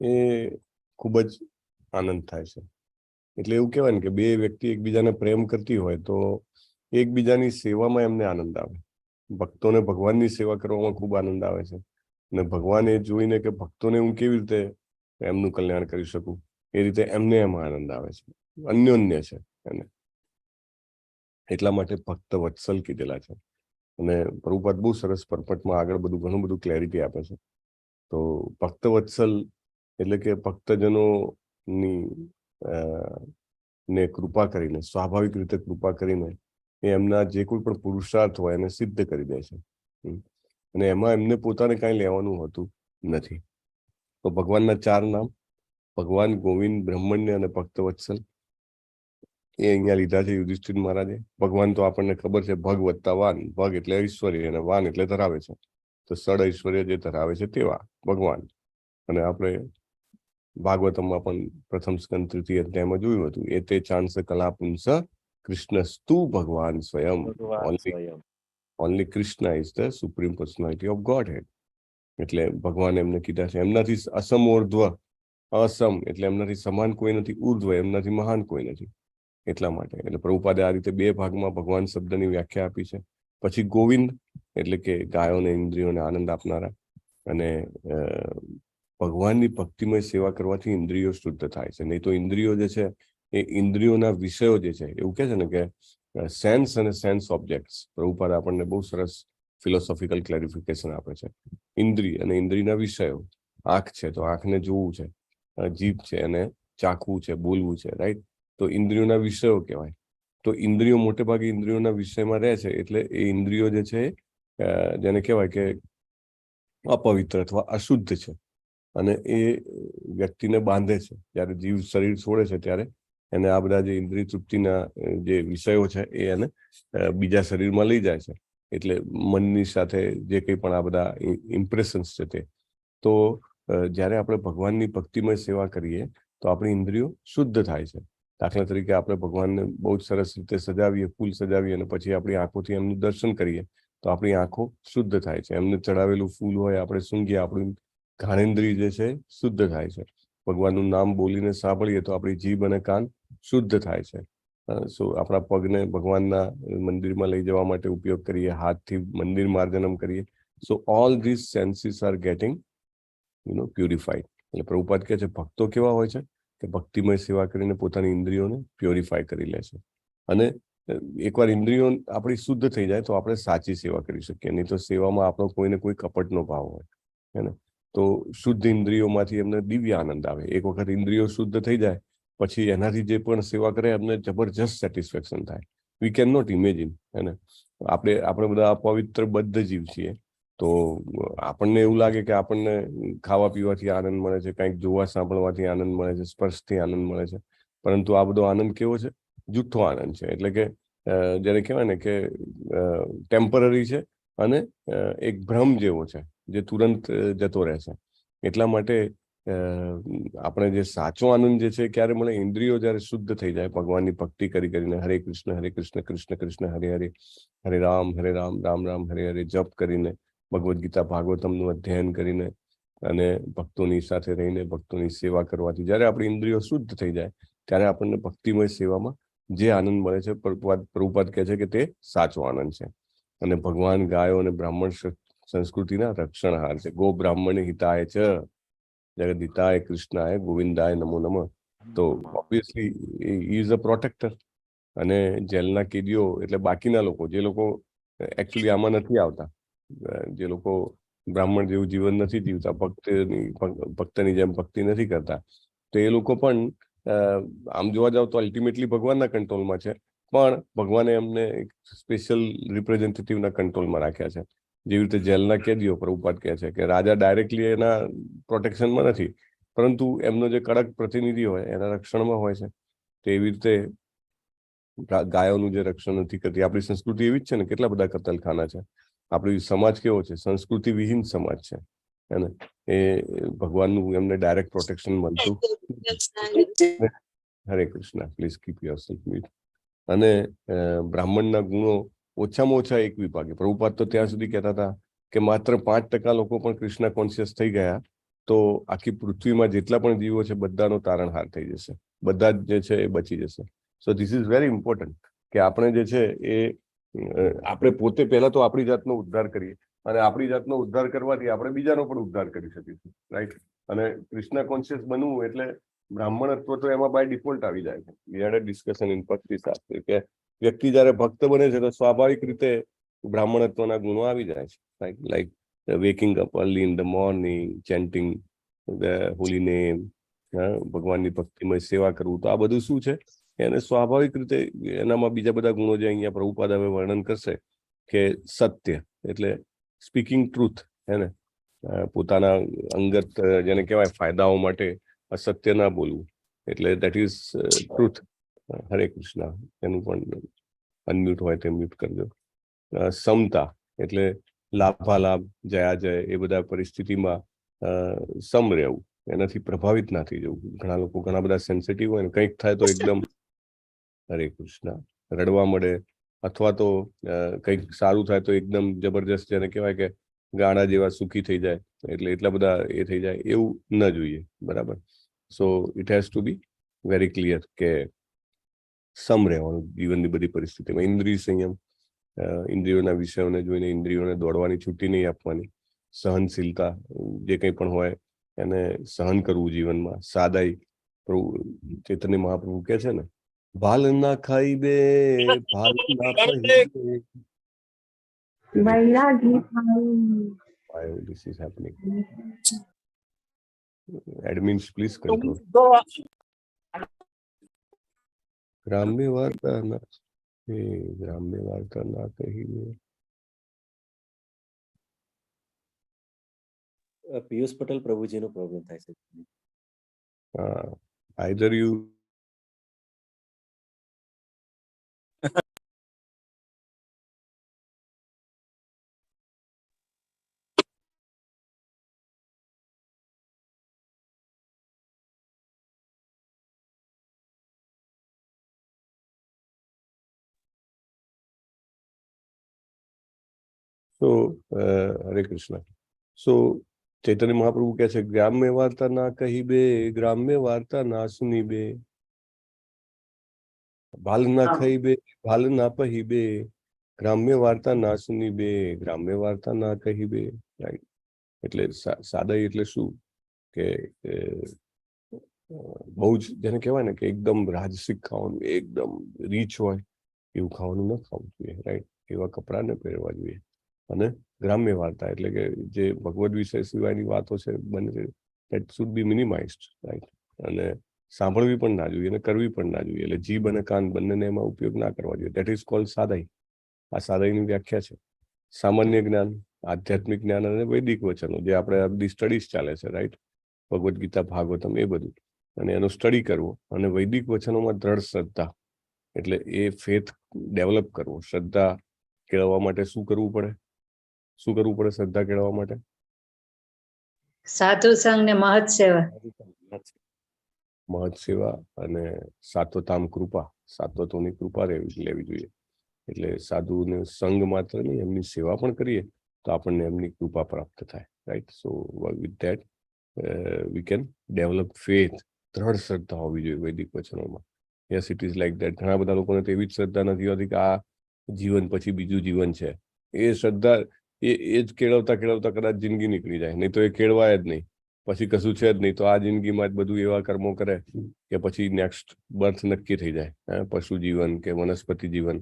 એ ખૂબ જ આનંદ થાય છે. એટલે એવું કહેવાય ને કે બે વ્યક્તિ એકબીજાને પ્રેમ કરતી હોય તો એકબીજાની સેવામાં એમને આનંદ આવે. ભક્તોને ભગવાનની સેવા કરવામાં ખૂબ આનંદ આવે છે. અને ભગવાન એ જોઈને કે ભક્તોને હું કેવી રીતે એમનું કલ્યાણ કરી શકું, એ રીતે એમને એમાં આનંદ આવે છે. અન્યોન્ય છે એને. એટલા માટે ભક્ત વત્સલ કીધેલા છે. અને પ્રભુપાદ બહુ સરસ પરપટમાં આગળ બધું ઘણું બધું ક્લેરિટી આપે છે. તો ભક્ત વત્સલ એટલે કે ભક્તજનોની ને કૃપા કરીને, સ્વાભાવિક રીતે કૃપા કરીને એ એમના જે કોઈ પણ પુરુષાર્થ હોય એને સિદ્ધ કરી દે છે. અને એમાં એમને પોતાને કાંઈ લેવાનું હોતું નથી. તો ભગવાનના 4 નામ, ભગવાન, ગોવિંદ, બ્રહ્મણ્ય અને ભક્ત વત્સલ, એ અહીંયા લીધા છે યુધિષ્ઠિર મહારાજે. ભગવાન તો આપણને ખબર છે, ભગ વત્તા વાન. ભગ એટલે ઐશ્વર્ય અને વાન એટલે ધરાવે છે. તો સડ ઐશ્વર્ય જે ધરાવે છે તેવા ભગવાન. અને આપણે ભાગવતમમાં પણ પ્રથમ સ્કંદ તૃતીય અધ્યાયમાં જોયું હતું, એ તે ચાંસ કલા પુંસ કૃષ્ણસ્તુ ભગવાન સ્વયં. Only Krishna is the supreme personality of Godhead. એટલે ભગવાન એમને કીધા છે એમનાથી અસમોર્ધ્વ, અસમ એટલે એમનાથી સમાન કોઈ નથી, ઉર્ધ્વ એમનાથી મહાન કોઈ નથી. એટલા માટે એટલે પ્રભુપાદે આ રીતે 2 ભાગમાં ભગવાન શબ્દની વ્યાખ્યા આપી છે. પછી ગોવિંદ એટલે કે ગાયોને ઇન્દ્રિયોને આનંદ આપનારા. અને ભગવાનની ભક્તિમય સેવા કરવાથી ઇન્દ્રિયો શુદ્ધ થાય છે. નહીં તો ઇન્દ્રિયો જે છે એ ઇન્દ્રિયોના વિષયો જે છે, એવું કહે છે ને કે સેન્સ અને સેન્સ ઓબ્જેક્ટ્સ. પ્રભુપાદ આપણને બહુ સરસ ફિલોસોફિકલ ક્લેરિફિકેશન આપે છે. ઇન્દ્રિય અને ઇન્દ્રિયના વિષયો. આંખ છે તો આંખને જોવું છે, જીભ છે અને ચાખવું છે, બોલવું છે, રાઈટ? તો ઇન્દ્રિયોના વિષયો કહેવાય. તો ઇન્દ્રિયો મોટે ભાગે ઇન્દ્રિયોના વિષયમાં રહે છે. એટલે એ ઇન્દ્રિયો જે છે જેને કહેવાય કે અપવિત્ર અથવા અશુદ્ધ છે. અને એ વ્યક્તિને બાંધે છે. જ્યારે જીવ શરીર છોડે છે ત્યારે એને આ બધા જે ઇન્દ્રિય તૃપ્તિના જે વિષયો છે એ એને બીજા શરીરમાં લઈ જાય છે. એટલે મનની સાથે જે કંઈ પણ આ બધા ઇમ્પ્રેશન્સ છે તે. તો જ્યારે આપણે ભગવાનની ભક્તિમય સેવા કરીએ તો આપણી ઇન્દ્રિયો શુદ્ધ થાય છે. દાખલા તરીકે આપણે ભગવાનને બહુ જ સરસ રીતે સજાવીએ, ફૂલ સજાવીએ અને પછી આપણી આંખોથી એમનું દર્શન કરીએ તો આપણી આંખો શુદ્ધ થાય છે. એમને ચડાવેલું ફૂલ હોય આપણે સૂંઘીએ, આપણી ઘાણેન્દ્રિય જે છે શુદ્ધ થાય છે. ભગવાનનું નામ બોલીને સાંભળીએ તો આપણી જીભ અને કાન શુદ્ધ થાય છે. આપણા પગને ભગવાનના મંદિરમાં લઈ જવા માટે ઉપયોગ કરીએ, હાથથી મંદિર માર્જનમ કરીએ. સો all this senses are getting purified. એટલે પ્રભુપાદ કહે છે ભક્તો કેવા હોય છે કે ભક્તિમય સેવા કરીને પોતાની ઇન્દ્રિયોને પ્યોરિફાય કરી લે છે. અને એકવાર ઇન્દ્રિયો આપણી શુદ્ધ થઈ જાય તો આપણે સાચી સેવા કરી શકીએ. નહીં તો સેવામાં આપણો કોઈને કોઈ કપટનો ભાવ હોય, હે ને. તો શુદ્ધ ઇન્દ્રિયોમાંથી એમને દિવ્ય આનંદ આવે. એક વખત ઇન્દ્રિયો શુદ્ધ થઈ જાય પછી એનાથી જે પણ સેવા કરે એમને જબરજસ્ત સેટિસ્ફેક્શન થાય. વી કેન નોટ ઇમેજિન, હે ને. આપણે બધા પવિત્ર બદ્ધ જીવ છીએ. તો આપણને એવું લાગે કે આપણને ખાવા પીવાથી આનંદ મળે છે, કંઈક જોવા સાંભળવાથી આનંદ મળે છે, સ્પર્શથી આનંદ મળે છે. પરંતુ આ બધો આનંદ કેવો છે? જુઠ્ઠો આનંદ છે. એટલે કે જ્યારે કહેવાય ને કે ટેમ્પરરી છે અને એક ભ્રમ જેવો છે જે તુરંત જતો રહે છે. એટલા માટે આપણે જે સાચો આનંદ જે છે ક્યારે મળે? ઇન્દ્રિયો જ્યારે શુદ્ધ થઈ જાય ભગવાનની ભક્તિ કરી કરીને, હરે કૃષ્ણ કૃષ્ણ કૃષ્ણ હરે હરે, હરે રામ રામ રામ હરે હરે જપ કરીને, ભગવદ્ ગીતા ભાગવતમનું અધ્યયન કરીને અને ભક્તોની સાથે રહીને ભક્તોની સેવા કરવાથી જ્યારે આપણી ઇન્દ્રિયો શુદ્ધ થઈ જાય ત્યારે આપણને ભક્તિમય સેવામાં જે આનંદ મળે છે, પ્રભુપાદ કહે છે કે તે સાચો આનંદ છે. અને ભગવાન ગાયો અને બ્રાહ્મણ સંસ્કૃતિના રક્ષણહાર છે. ગો બ્રાહ્મણ હિતાય છે જગદિતાય કૃષ્ણાય ગોવિંદાય નમો નમઃ. તો ઓબ્વિયસલી ઇઝ અ પ્રોટેક્ટર. અને જેલના કેદીઓ એટલે બાકીના લોકો, જે લોકો એકચ્યુઅલી આમાં નથી આવતા, જે લોકો બ્રાહ્મણ જેવું જીવન નથી જીવતા, ભક્તની જેમ ભક્તિ નથી કરતા, તો એ લોકો પણ આમ જોવા જાવ તો અલ્ટિમેટલી ભગવાનના કંટ્રોલમાં છે. પણ ભગવાને એમને એક સ્પેશિયલ રિપ્રેઝેન્ટેટિવના કંટ્રોલમાં રાખ્યા છે. જેવી રીતે જેલના કેદીઓ, પ્રભુપાદ કહે છે કે રાજા ડાયરેક્ટલી એના પ્રોટેક્શનમાં નથી, પરંતુ એમનો જે કડક પ્રતિનિધિ હોય એના રક્ષણમાં હોય છે. તો એવી રીતે ગાયોનું જે રક્ષણ નથી કરતી. આપણી સંસ્કૃતિ એવી જ છે ને, કેટલા બધા કતલખાના છે. આપણી સમાજ કેવો છે? સંસ્કૃતિ વિહીન સમાજ છે, હે ને. એ ભગવાનનું એમને ડાયરેક્ટ પ્રોટેક્શન મળતું. હરે Krishna, please keep yourself mute. અને બ્રાહ્મણના ગુણો ઓછામાં ઓછા એક વિભાગે. પ્રભુપાદ તો ત્યાં સુધી કહેતા હતા કે માત્ર 5% લોકો પણ કૃષ્ણ કોન્શિયસ થઈ ગયા તો આખી પૃથ્વીમાં જેટલા પણ જીવો છે બધાનો તારણહાર થઈ જશે, બધા જ જે છે એ બચી જશે. So this is very important કે આપણે જે છે એ આપણે પોતે પહેલા તો આપણી જાતનો ઉદ્ધાર કરીએ, અને આપણી જાતનો ઉદ્ધાર કરવાથી આપણે બીજાનો પણ ઉદ્ધાર કરી શકીશું, રાઈટ. અને કૃષ્ણ કોન્શિયસ બનવું એટલે બ્રાહ્મણત્વ તો એમાં બાય ડિફોલ્ટ આવી જાય છે. વી હેડ અ ડિસ્કશન ઇન ભક્તિ શાસ્ત્ર કે વ્યક્તિ જયારે ભક્ત બને છે તો સ્વાભાવિક રીતે બ્રાહ્મણત્વના ગુણો આવી જાય છે, right. Like waking up early in the morning, chanting the holy name, ભગવાનની ભક્તિમય સેવા કરવું. તો આ બધું શું છે? એને સ્વાભાવિક રીતે એનામાં બીજા બધા ગુણો જે અહીંયા પ્રભુપાદ હવે વર્ણન કરશે કે સત્ય એટલે સ્પીકિંગ ટ્રુથ, હે ને. પોતાના અંગત જેને કહેવાય ફાયદાઓ માટે અસત્ય ના બોલવું, એટલે દેટ ઇઝ ટ્રુથ. હરે કૃષ્ણ. એનું પણ અનમ્યુટ હોય તે મ્યુટ કરજો. સમતા એટલે લાભાલાભ, જયા જય, એ બધા પરિસ્થિતિમાં સમ રહેવું, એનાથી પ્રભાવિત ના થઈ જવું. ઘણા લોકો ઘણા બધા સેન્સિટિવ હોય ને, કંઈક થાય તો એકદમ હરે કૃષ્ણ રડવા મળે, અથવા તો કંઈક સારું થાય તો એકદમ જબરજસ્ત, જેને કહેવાય કે ગાણા જેવા સુખી થઈ જાય, એટલે એટલા બધા એ થઈ જાય, એવું ન જોઈએ, બરાબર. So it has to be very clear કે સમ રહેવાનું જીવનની બધી પરિસ્થિતિમાં. ઇન્દ્રિય સંયમ, ઇન્દ્રિયોના વિષયોને જોઈને ઇન્દ્રિયોને દોડવાની છૂટી નહીં આપવાની. સહનશીલતા, જે કંઈ પણ હોય એને સહન કરવું જીવનમાં. સાદાઈ, ચૈતન્ય મહાપ્રભુ કહે છે ને, ભાલ ના ખાઈ બે, ભાલ ના પહી. Why this is happening? Admins, please control. ગ્રામ્ય વાર્તા ના ગ્રામ્ય વાર્તા ના કહીને. પિયુષ પટેલ પ્રભુજીનો પ્રોબ્લેમ થાય છે. Either you તો હરે કૃષ્ણ. સો ચૈતન્ય મહાપ્રભુ કહે છે ગ્રામ્ય વાર્તા ના કહી બે, ગ્રામ્ય વાર્તા ના સુની બે, ભાલ ના ખાઈ બે, ભાલ ના પહી બે, ગ્રામ્ય વાર્તા ના સુની બે, ગ્રામ્ય વાર્તા ના કહી બે. રાઈટ. એટલે સાદાઈ એટલે શું કે બહુ જ જેને કહેવાય ને કે એકદમ રાજસિક ખાવાનું, એકદમ રીચ હોય એવું ખાવાનું ન ખાવું જોઈએ. રાઈટ. એવા કપડા ન પહેરવા જોઈએ. અને ગ્રામ્ય વાર્તા એટલે કે જે ભગવદ વિષય સિવાયની વાતો છે બને દેટ શુડ બી મિનિમાઇઝડ. રાઈટ. અને સાંભળવી પણ ના જોઈએ અને કરવી પણ ના જોઈએ. એટલે જીભ અને કાન બંનેને એમાં ઉપયોગ ના કરવા જોઈએ. દેટ ઇઝ કોલ્ડ સાદાઈ. આ સાદાઈની વ્યાખ્યા છે. સામાન્ય જ્ઞાન, આધ્યાત્મિક જ્ઞાન અને વૈદિક વચનો જે આપણે આ બધી સ્ટડીઝ ચાલે છે. રાઈટ. ભગવદ્ ગીતા, ભાગવતમ એ બધું, અને એનો સ્ટડી કરવો. અને વૈદિક વચનોમાં દ્રઢ શ્રદ્ધા એટલે એ ફેથ ડેવલપ કરવો. શ્રદ્ધા કેળવવા માટે શું કરવું પડે? શું કરવું પડે શ્રદ્ધા કેળવવા માટે? સાધુ સંઘ ને મહત સેવા. મહત સેવા અને સાત્વતામ કૃપા, સાત્વતોની કૃપા લેવી જોઈએ. એટલે સાધુને સંગ માત્ર નહીં, એમની સેવા પણ કરીએ તો આપણને એમની કૃપા પ્રાપ્ત થાય. Right. So with that we can develop faith. દ્રઢ શ્રદ્ધા હોવી જોઈએ વૈદિક વચનોમાં. Yes, it is like that. ઘણા બધા લોકોને તો એવી જ શ્રદ્ધા નથી હોતી કે આ જીવન પછી બીજું જીવન છે. એ શ્રદ્ધા એ જ કેળવતા કેળવતા કદાચ જિંદગી નીકળી જાય, નહીં તો એ કેળવાય જ નહીં. પછી કશું છે જ નહીં, તો આ જિંદગીમાં જ બધું એવા કર્મો કરે કે પછી નેક્સ્ટ બર્થ નક્કી થઈ જાય. પશુ જીવન કે વનસ્પતિ જીવન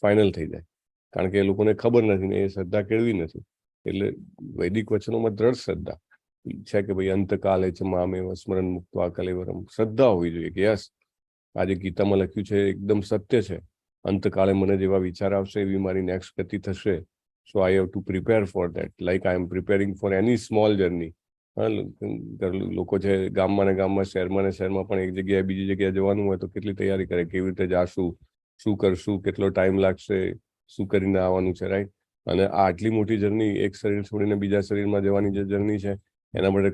ફાઇનલ થઈ જાય. કારણ કે એ લોકોને ખબર નથી ને એ શ્રદ્ધા કેળવી નથી. એટલે વૈદિક વચનોમાં દ્રઢ શ્રદ્ધા છે કે ભાઈ અંતકાલે છે મામેવ સ્મરણ મુક્ત્વા કલેવરમ. શ્રદ્ધા હોવી જોઈએ કે યસ, આજે ગીતામાં લખ્યું છે એકદમ સત્ય છે. અંતકાળે મને જેવા વિચાર આવશે એવી મારી નેક્સ્ટ ગતિ થશે. So I have to prepare for that, like I am preparing for any small journey. લોકો છે ગામમાં ને ગામમાં, શહેરમાં ને શહેરમાં પણ એક જગ્યાએ બીજી જગ્યાએ જવાનું હોય તો કેટલી તૈયારી કરે, કેવી રીતે જાશું, શું કરશું, કેટલો ટાઈમ લાગશે, શું કરીને આવવાનું છે. રાઈટ. અને આ આટલી મોટી જર્ની, એક શરીર છોડીને બીજા શરીરમાં જવાની જે જર્ની છે એના માટે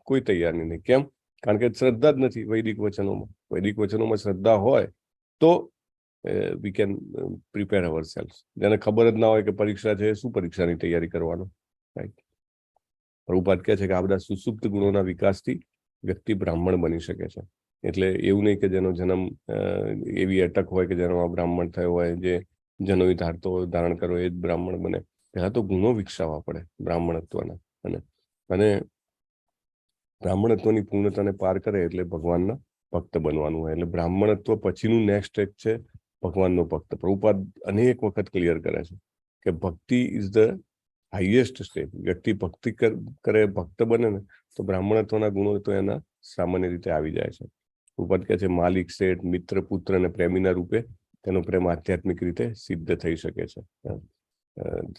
કોઈ તૈયારી નહીં. કેમ? કારણ કે શ્રદ્ધા જ નથી વૈદિક વચનોમાં. વૈદિક વચનોમાં શ્રદ્ધા હોય તો we can prepare our self. જેને ખબર જ ના હોય કે પરીક્ષા છે, શું પરીક્ષાની તૈયારી કરવાનો. રાઈટ. પ્રભુપાદ કહે છે કે આ બધા સુસુપ્ત ગુણોના વિકાસથી વ્યક્તિ બ્રાહ્મણ બની શકે છે. એટલે એવું નહીં કે જેનો જન્મ એવી અટક હોય કે જેનો બ્રાહ્મણ થયો હોય, જે જનોઈ ધારણ કર્યો એ જ બ્રાહ્મણ બને. પહેલા તો ગુણો વિકસાવવા પડે બ્રાહ્મણત્વના. અને બ્રાહ્મણત્વની પૂર્ણતાને પાર કરે એટલે ભગવાનના ભક્ત બનવાનું હોય. એટલે બ્રાહ્મણત્વ પછીનું નેક્સ્ટ સ્ટેપ છે ભગવાનનો ભક્ત. પ્રભુપાદ અનેક વખત ક્લિયર કરે છે કે ભક્તિ ઇઝ ધ હાઈએસ્ટ સ્ટેપ. વ્યક્તિ ભક્તિ કરે, ભક્ત બને ને તો બ્રાહ્મણત્વના ગુણો તો એના સામાન્ય રીતે આવી જાય છે. પ્રભુપાદ કહે છે માલિક, શેઠ, મિત્ર, પુત્ર અને પ્રેમીના રૂપે તેનો પ્રેમ આધ્યાત્મિક રીતે સિદ્ધ થઈ શકે છે.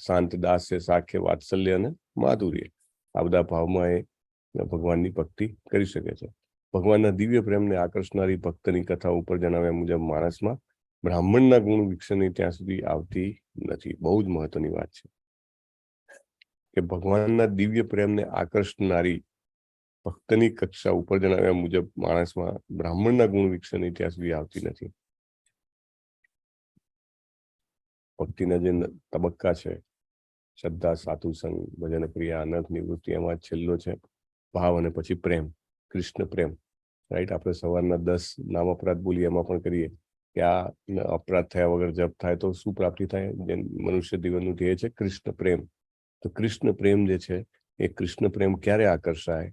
શાંત, દાસ્ય, સાખ્ય, વાત્સલ્ય અને માધુર્ય, આ બધા ભાવમાં એ ભગવાનની ભક્તિ કરી શકે છે. ભગવાનના દિવ્ય પ્રેમને આકર્ષનારી ભક્તની કથા ઉપર જણાવ્યા મુજબ માણસમાં બ્રાહ્મણના ગુણ વિકસની ત્યાં સુધી આવતી નથી. બહુ જ મહત્વની વાત છે કે ભગવાનના દિવ્ય પ્રેમને આકર્ષનારી ભક્તની કક્ષા ઉપર જણાવ્યા મુજબ માણસમાં બ્રાહ્મણના ગુણ વિકસની ત્યાં સુધી આવતી નથી. ભક્તિના જે તબક્કા છે, શ્રદ્ધા, સાધુ સંગ, ભજન ક્રિયા, અનર્થ નિવૃત્તિ, એમાં છેલ્લો છે ભાવ અને પછી પ્રેમ, કૃષ્ણ પ્રેમ. રાઈટ. આપણે સવારના 10 નામ અપરાધ બોલીએ એમાં પણ કરીએ કે આ અપરાધ થયા વગર જપ થાય તો શું પ્રાપ્તિ થાય? મનુષ્ય જીવનનું ધ્યેય છે કૃષ્ણ પ્રેમ. તો કૃષ્ણ પ્રેમ જે છે એ કૃષ્ણ પ્રેમ ક્યારે આકર્ષાય?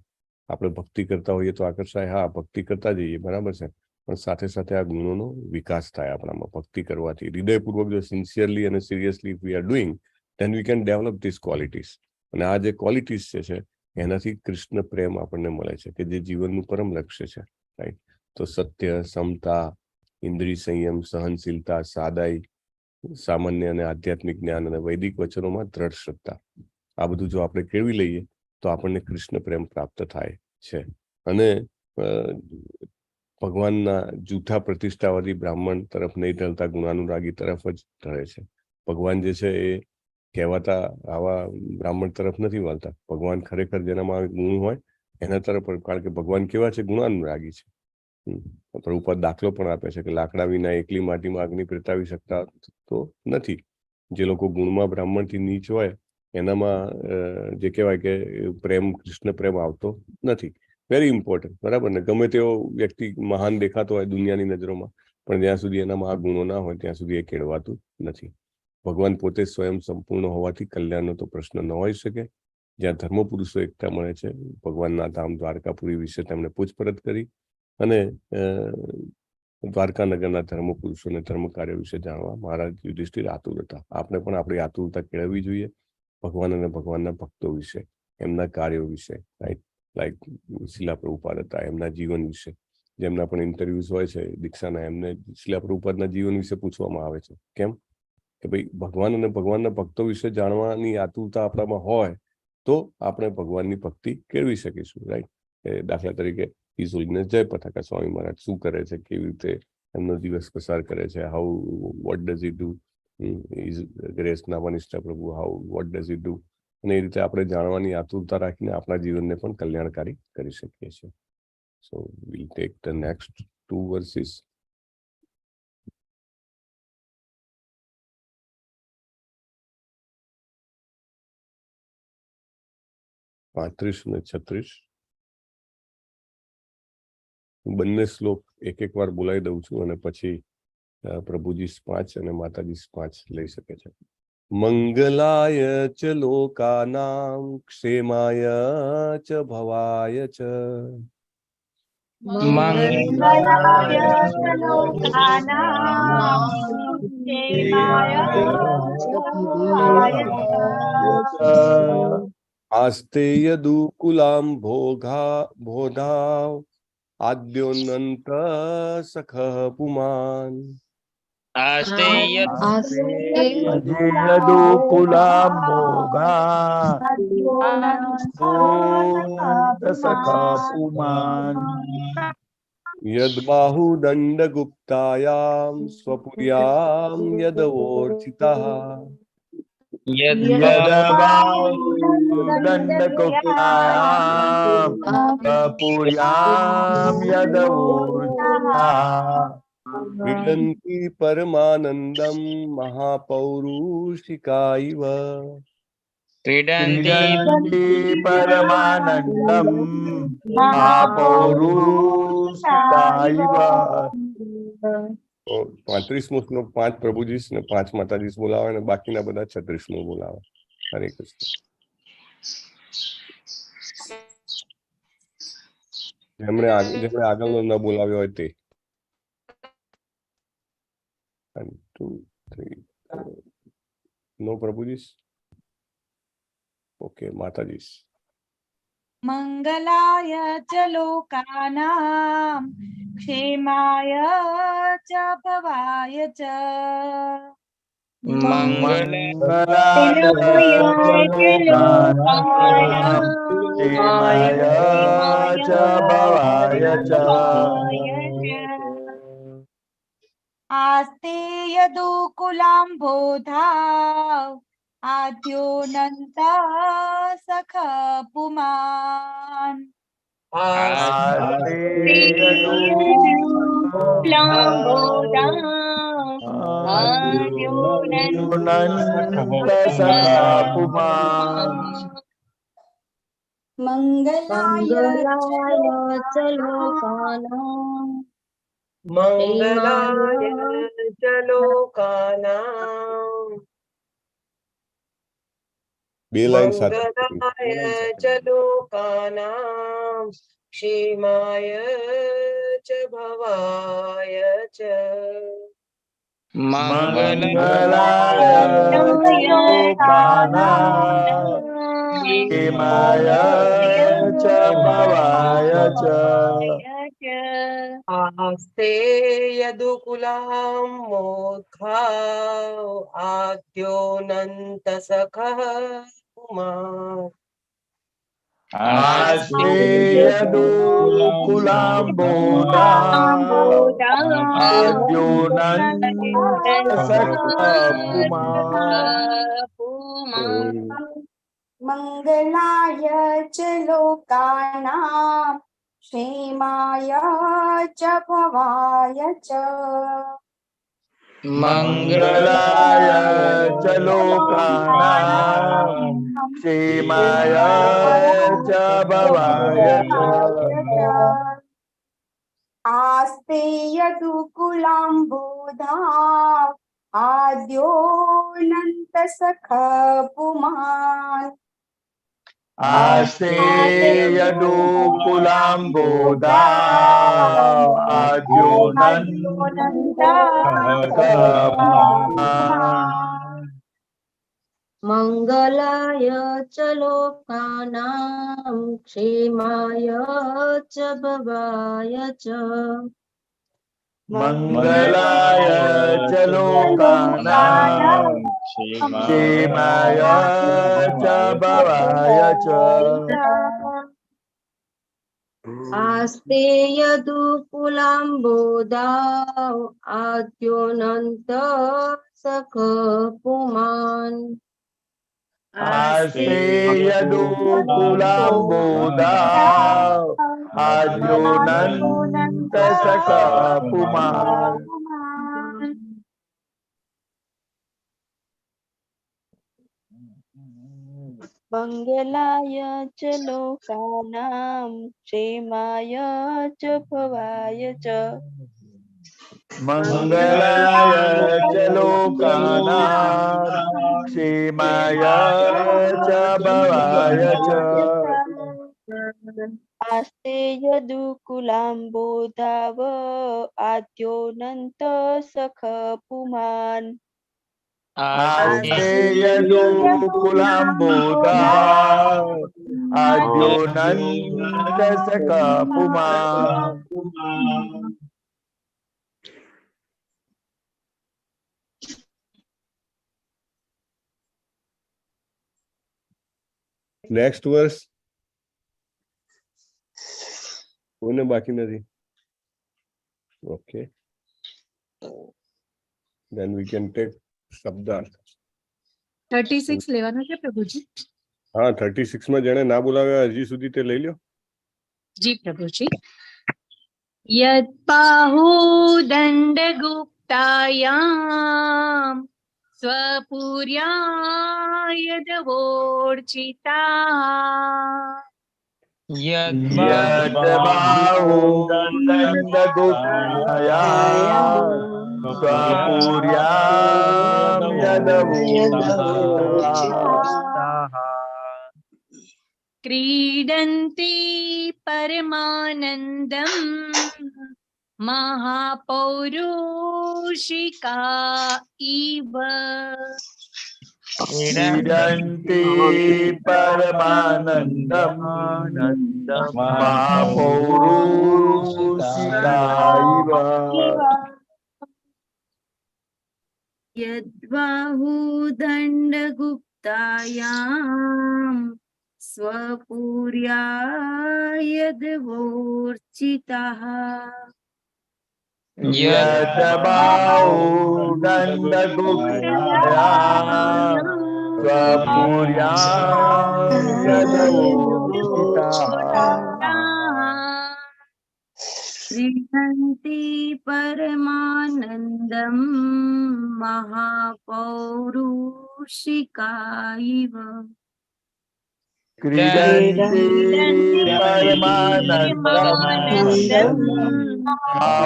આપણે ભક્તિ કરતા હોઈએ તો આકર્ષાય. હા, ભક્તિ કરતા જઈએ, બરાબર છે, પણ સાથે સાથે આ ગુણોનો વિકાસ થાય આપણામાં ભક્તિ કરવાથી. હૃદયપૂર્વક જો સિન્સિયરલી અને seriously we are doing, then we can develop these qualities. અને આ જે ક્વોલિટીઝ છે એનાથી કૃષ્ણ પ્રેમ આપણને મળે છે કે જે જીવનનું પરમ લક્ષ્ય છે. રાઈટ. તો સત્ય, સમતા, ઇન્દ્રિય સંયમ, સહનશીલતા, સાદાઈ, સામાન્ય અને આધ્યાત્મિક જ્ઞાન અને વૈદિક વચનોમાં દ્રઢ શ્રદ્ધા, આ બધું જો આપણે કેળવી લઈએ તો આપણને કૃષ્ણ પ્રેમ પ્રાપ્ત થાય છે. અને ભગવાનના જૂઠા પ્રતિષ્ઠાવાદી બ્રાહ્મણ તરફ નહીં ઢળતા ગુણાનુરાગી તરફ જ ઢળે છે. ભગવાન જે છે એ કહેવાતા આવા બ્રાહ્મણ તરફ નથી વળતા. ભગવાન ખરેખર જેનામાં ગુણ હોય એના તરફ, કારણ કે ભગવાન કેવા છે? ગુણાનુરાગી છે. પ્રભુપાદ દાખલો પણ આપે છે કે લાકડા વિના એકલી માટીમાં અગ્નિ પ્રગટાવી શકતા તો નથી. જે લોકો ગુણમાં બ્રાહ્મણથી નીચ હોય એનામાં જે કહેવાય કે પ્રેમ, કૃષ્ણ પ્રેમ આવતો નથી. વેરી ઇમ્પોર્ટન્ટ, બરાબર ને? ગમે તેવો વ્યક્તિ મહાન દેખાતો હોય દુનિયાની નજરોમાં, પણ જ્યાં સુધી એનામાં આ ગુણો ના હોય ત્યાં સુધી એ કેળવાતું નથી. ભગવાન પોતે સ્વયં સંપૂર્ણ હોવાથી કલ્યાણનો તો પ્રશ્ન ન હોઈ શકે. જ્યાં ધર્મ પુરુષો એકતા મળે છે, ભગવાનના ધામ દ્વારકાપુરી વિશે તેમણે પૂછપરછ કરી અને દ્વારકા નગરના ધર્મ પુરુષોને ધર્મ કાર્ય વિશે જાણવા મહારાજ યુધિષ્ઠિર આતુર હતા. આપણે પણ આપણી આતુરતા કેળવવી જોઈએ ભગવાન અને ભગવાનના ભક્તો વિશે, એમના કાર્યો વિશે. રાઈટ, લાઈક શિલા પ્રભુપાદ હતા, એમના જીવન વિશે જેમના પણ ઇન્ટરવ્યુઝ હોય છે દીક્ષાના, એમને શિલા પ્રભુપાદના જીવન વિશે પૂછવામાં આવે છે. કેમ કે ભાઈ ભગવાન અને ભગવાનના ભક્તો વિશે જાણવાની આતુરતા આપણામાં હોય તો આપણે ભગવાનની ભક્તિ કેળવી શકીશું. રાઈટ, દાખલા તરીકે ઈઝ હોલીનેસ જય પતાકા સ્વામી મહારાજ શું કરે છે, કેવી રીતે એમનો દિવસ પસાર કરે છે, how what does it do, is grace નામનિષ્ઠા પ્રભુ how what does it do, અને એ રીતે આપણે જાણવાની આતુરતા રાખીને આપણા જીવનને પણ કલ્યાણકારી કરી શકીએ છીએ. So we'll take the next 2 verses. પાંત્રીસ અને 36. બંને શ્લોક એક વાર બોલાવી દઉં છું અને પછી પ્રભુજી 5 અને માતાજી 5 લઈ શકે છે. મંગલાય ચ લોકાનામ ક્ષેમાય ચ ભવાય ચ મંગલાય ચ લોકાનાં ક્ષેમાય ચ ભવાય ચ. આસ્તે યદુકુલામ બોધા આદ્યોનંત સખ પુમાન આસ્તે યદુકુલામ મોઘા સખા પુમાન યદ્બાહુ દંડ ગુપ્તાયામ સ્વપુર્યામ યદવોર્ચિતા દંડકુપ્તાયામ પુર્યામ યદવોર્ચિતા વિદંતિ પરમાનંદમ મહાપૌરુષિકા ઇવ ક્રીડન્તિ પરમાનંદમ મહાપૌરુષિકા ઇવ. 35મો શ્લોક 5 પ્રભુજી ને 5 માતાજી બોલાવે અને બાકીના બધા 36મો બોલાવે. હરે કૃષ્ણ. જેમણે આગળનો ન બોલાવ્યો હોય તે. 1 2 3 નો પ્રભુજી. ઓકે, માતાજી. મંગલાય ચ લોકાનાં ક્ષેમાય ચ ભવાય ચ. મંગલાય ચ ભવાય ચ. આસ્તે યદુકુલામ્બોધા આદ્યોનંત સખ પુમાન. મંગલાય ચ લોકાનાં બે લાઈન સાથે ક્ષેમાય ચ ભવાય ચ. મંગલાય ચ ભવાય ચ. આસ્તે યદુકુલામ મોઘા આદ્યોનંત સખ પુમાન. આસ્તે યદુકુલામ્બોધા આદ્યોનંત સખા પુમાન. મંગલાય ચ લોકાનાં ક્ષેમાય ચ ભવાય ચ. मंगलाय च लोकानां क्षेमाय च भवाय च आस्ते यदुकुलाम्बुधा आद्योऽनन्तसखा पुमान् आस्ते यदुकुलाम्बुधा आद्योऽनन्तसखा पुमान् मङ्गलाय च लोकानां क्षेमाय च भवाय च मंगलाय च लोकानां क्षेमाय च भवाय च आस्ते यदुकुलाम्बुधा आद्योऽनन्तसखा पुमान् आस्ते यदुकुलाम्बुधा आद्योऽनन्तसखा पुमान् मंगलाय च लोकानां क्षेमाय च भवाय च मंगलाय च लोकानां क्षेमाय च भवाय च आस्ते यदुकुलाम्बुधाव आद्योऽनन्तसखा पुमान् आस्ते यदुकुलाम्बुधा आद्योऽनन्तसखा पुमान् नेक्स्ट वर्स कोने बाकी नहीं. Okay, then we can take शब्दार्थ. 36 લેવાનો છે પ્રભુજી. हाँ 36 में जेने ना बोलावे हजी सुधी ते लई ल्यो. जी प्रभुजी. यत्पाहु दण्डगुप्तायां स्वपुर्या यदवोर्चिता यद्बाहु दण्डगुप्तायां स्वपुर्यां यदवोर्चिताः क्रीडन्ति परमानन्दम् महापौरुषिका इव क्रीडन्ति परमानन्दम् महापौरुषिका इव यद्बाहुदण्डगुप्तायां स्वपुर्या यदवोर्चिताः यद्बाहु दण्डगुप्तायां स्वपुर्यां यदवोर्चिताः क्रीडन्ति परमानन्दम् महापौरुषिका इव क्रीडन्ति परमानन्दम् महापौरुषिका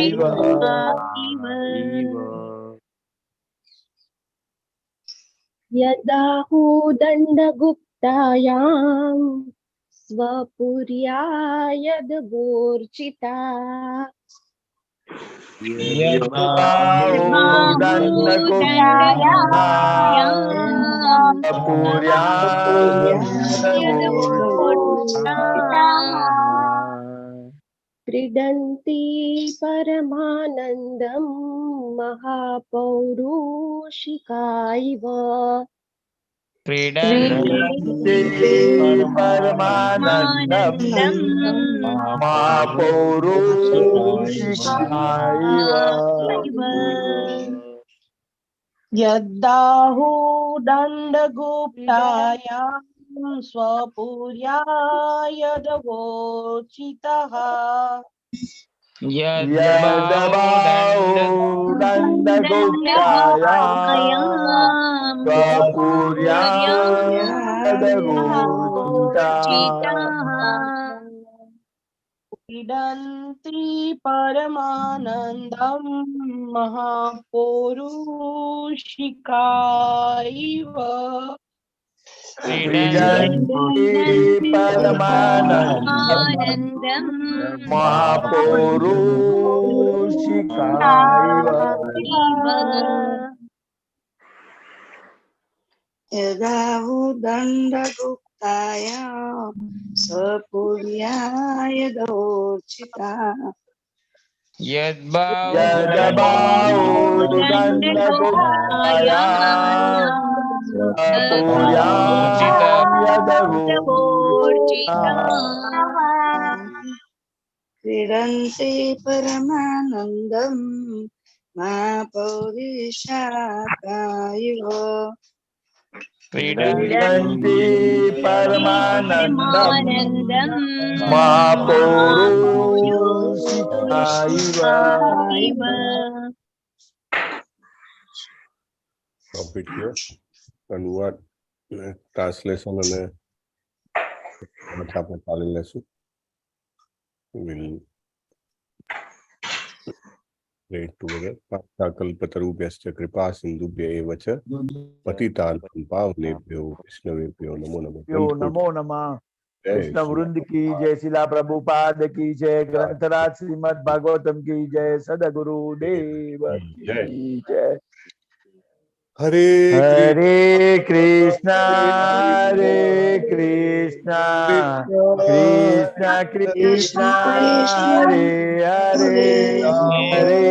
इव यदाहुदण्डगुप्तायां स्वपुर्या यदवोर्चिता क्रीडन्ति परमानन्दम् महापौरुषिका इव क्रीडन्ति परमानन्दम् महापौरुषिका इव यद्दाहुदण्डगुप्तायां स्वपुर्या यदवोर्चितः दण्डगुप्तायां स्वपुर्यादगूर्चिता क्रीडन्ति परमानन्दं महापौरुषिका इव क्रीडन्ति परमानन्दं महापौरुषिका इव यदा दण्डगुप्ताय स्वपुर्याय दोर्चिता क्रीडन्ति परमानन्दं महापौरुषिका इव क्रीडन्ति परमानन्दं महापौरुषिका इव ટોપિક અનુવાદ ટ્રાન્સલેશન અને આપણે ચાલી લેશું. કલ્પતરુભ્યશ્ચ કૃપા સિંધુભ્ય એવ ચ પતિતાનાં પાવનેભ્યો વૈષ્ણવેભ્યો નમો નમઃ. नमो नमः. कृष्ण वृंद की जय, शिला प्रभुपाद की जय, ग्रंथराज श्रीमद् भागवतम की जय, सदगुरु देव की जय. હરે हरे कृष्णा कृष्णा कृष्णा हरे हरे, हरे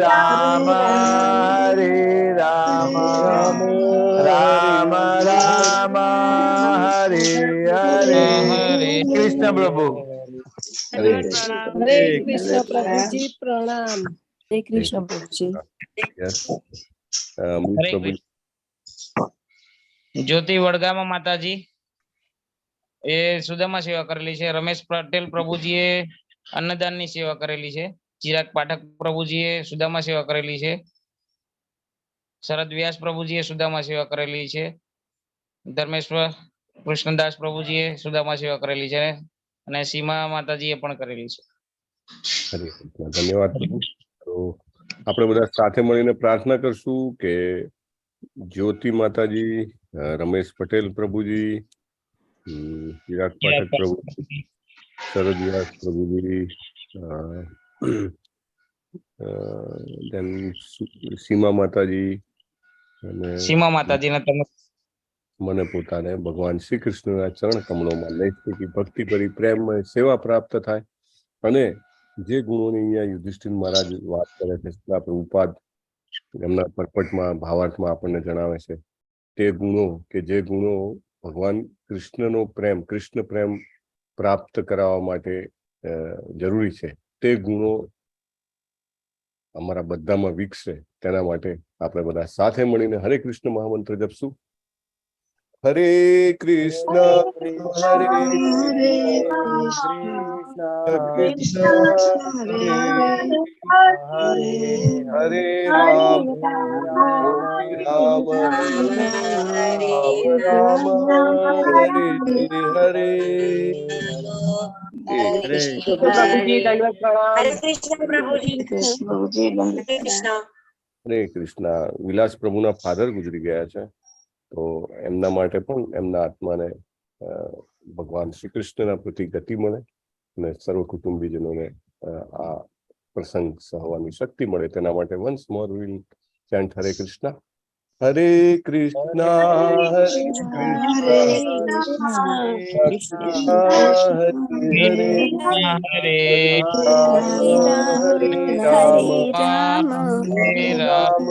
राम राम राम हरे हरे. कृष्ण प्रभु. હરે हरे कृष्ण प्रभु जी प्रणाम. हरे कृष्ण प्रभु जी. જ્યોતિ વડગામા માતાજી એ સુદામા સેવા કરેલી છે. રમેશ પટેલ પ્રભુજીએ અન્નદાનની સેવા કરેલી છે. ચિરાગ પાઠક પ્રભુજીએ સુદામા સેવા કરેલી છે. શરદ વ્યાસ પ્રભુજીએ સુદામા સેવા કરેલી છે. ધર્મેશ્વર કૃષ્ણદાસ પ્રભુજીએ સુદામા સેવા કરેલી છે અને સીમા માતાજીએ પણ કરેલી છે. ધન્યવાદ. તો આપણે બધા સાથે મળીને પ્રાર્થના કરશું કે જ્યોતિ માતાજી, રમેશ પટેલ પ્રભુજી, ચિરાગ પાઠક પ્રભુજી, શરદ વ્યાસ પ્રભુજી, સીમા માતાજી અને સીમા માતાજીને તમે મને પોતાને ભગવાન શ્રી કૃષ્ણના ચરણ કમળોમાં નૈતિક ભક્તિ કરી પ્રેમમય સેવા પ્રાપ્ત થાય અને જે ગુણોની અહીંયા યુધિષ્ઠિર મહારાજ વાત કરે છે, પ્રભુપાદ એમના પરપટમાં ભાવાર્થમાં આપણને જણાવે છે, તે ગુણો કે જે ગુણો ભગવાન કૃષ્ણનો પ્રેમ, કૃષ્ણ પ્રેમ પ્રાપ્ત કરાવવા માટે જરૂરી છે, તે ગુણો અમારા બધામાં વિકસે તેના માટે આપણે બધા સાથે મળીને હરે કૃષ્ણ મહામંત્ર જપશું. હરે કૃષ્ણ હરે કૃષ્ણ હરે રામ રામ રામ હરે હરે. હરે કૃષ્ણ. વિલાસ પ્રભુના ફાધર ગુજરી ગયા છે, તો એમના માટે પણ એમના આત્માને ભગવાન શ્રી કૃષ્ણના પ્રતિ ગતિ મળે અને સર્વ કુટુંબીજનોને આ પ્રસંગ સહવાની શક્તિ મળે તેના માટે once more will ચેન્ટ Hare Krishna. Hare Krishna Hare Krishna Hare Ram Hare Ram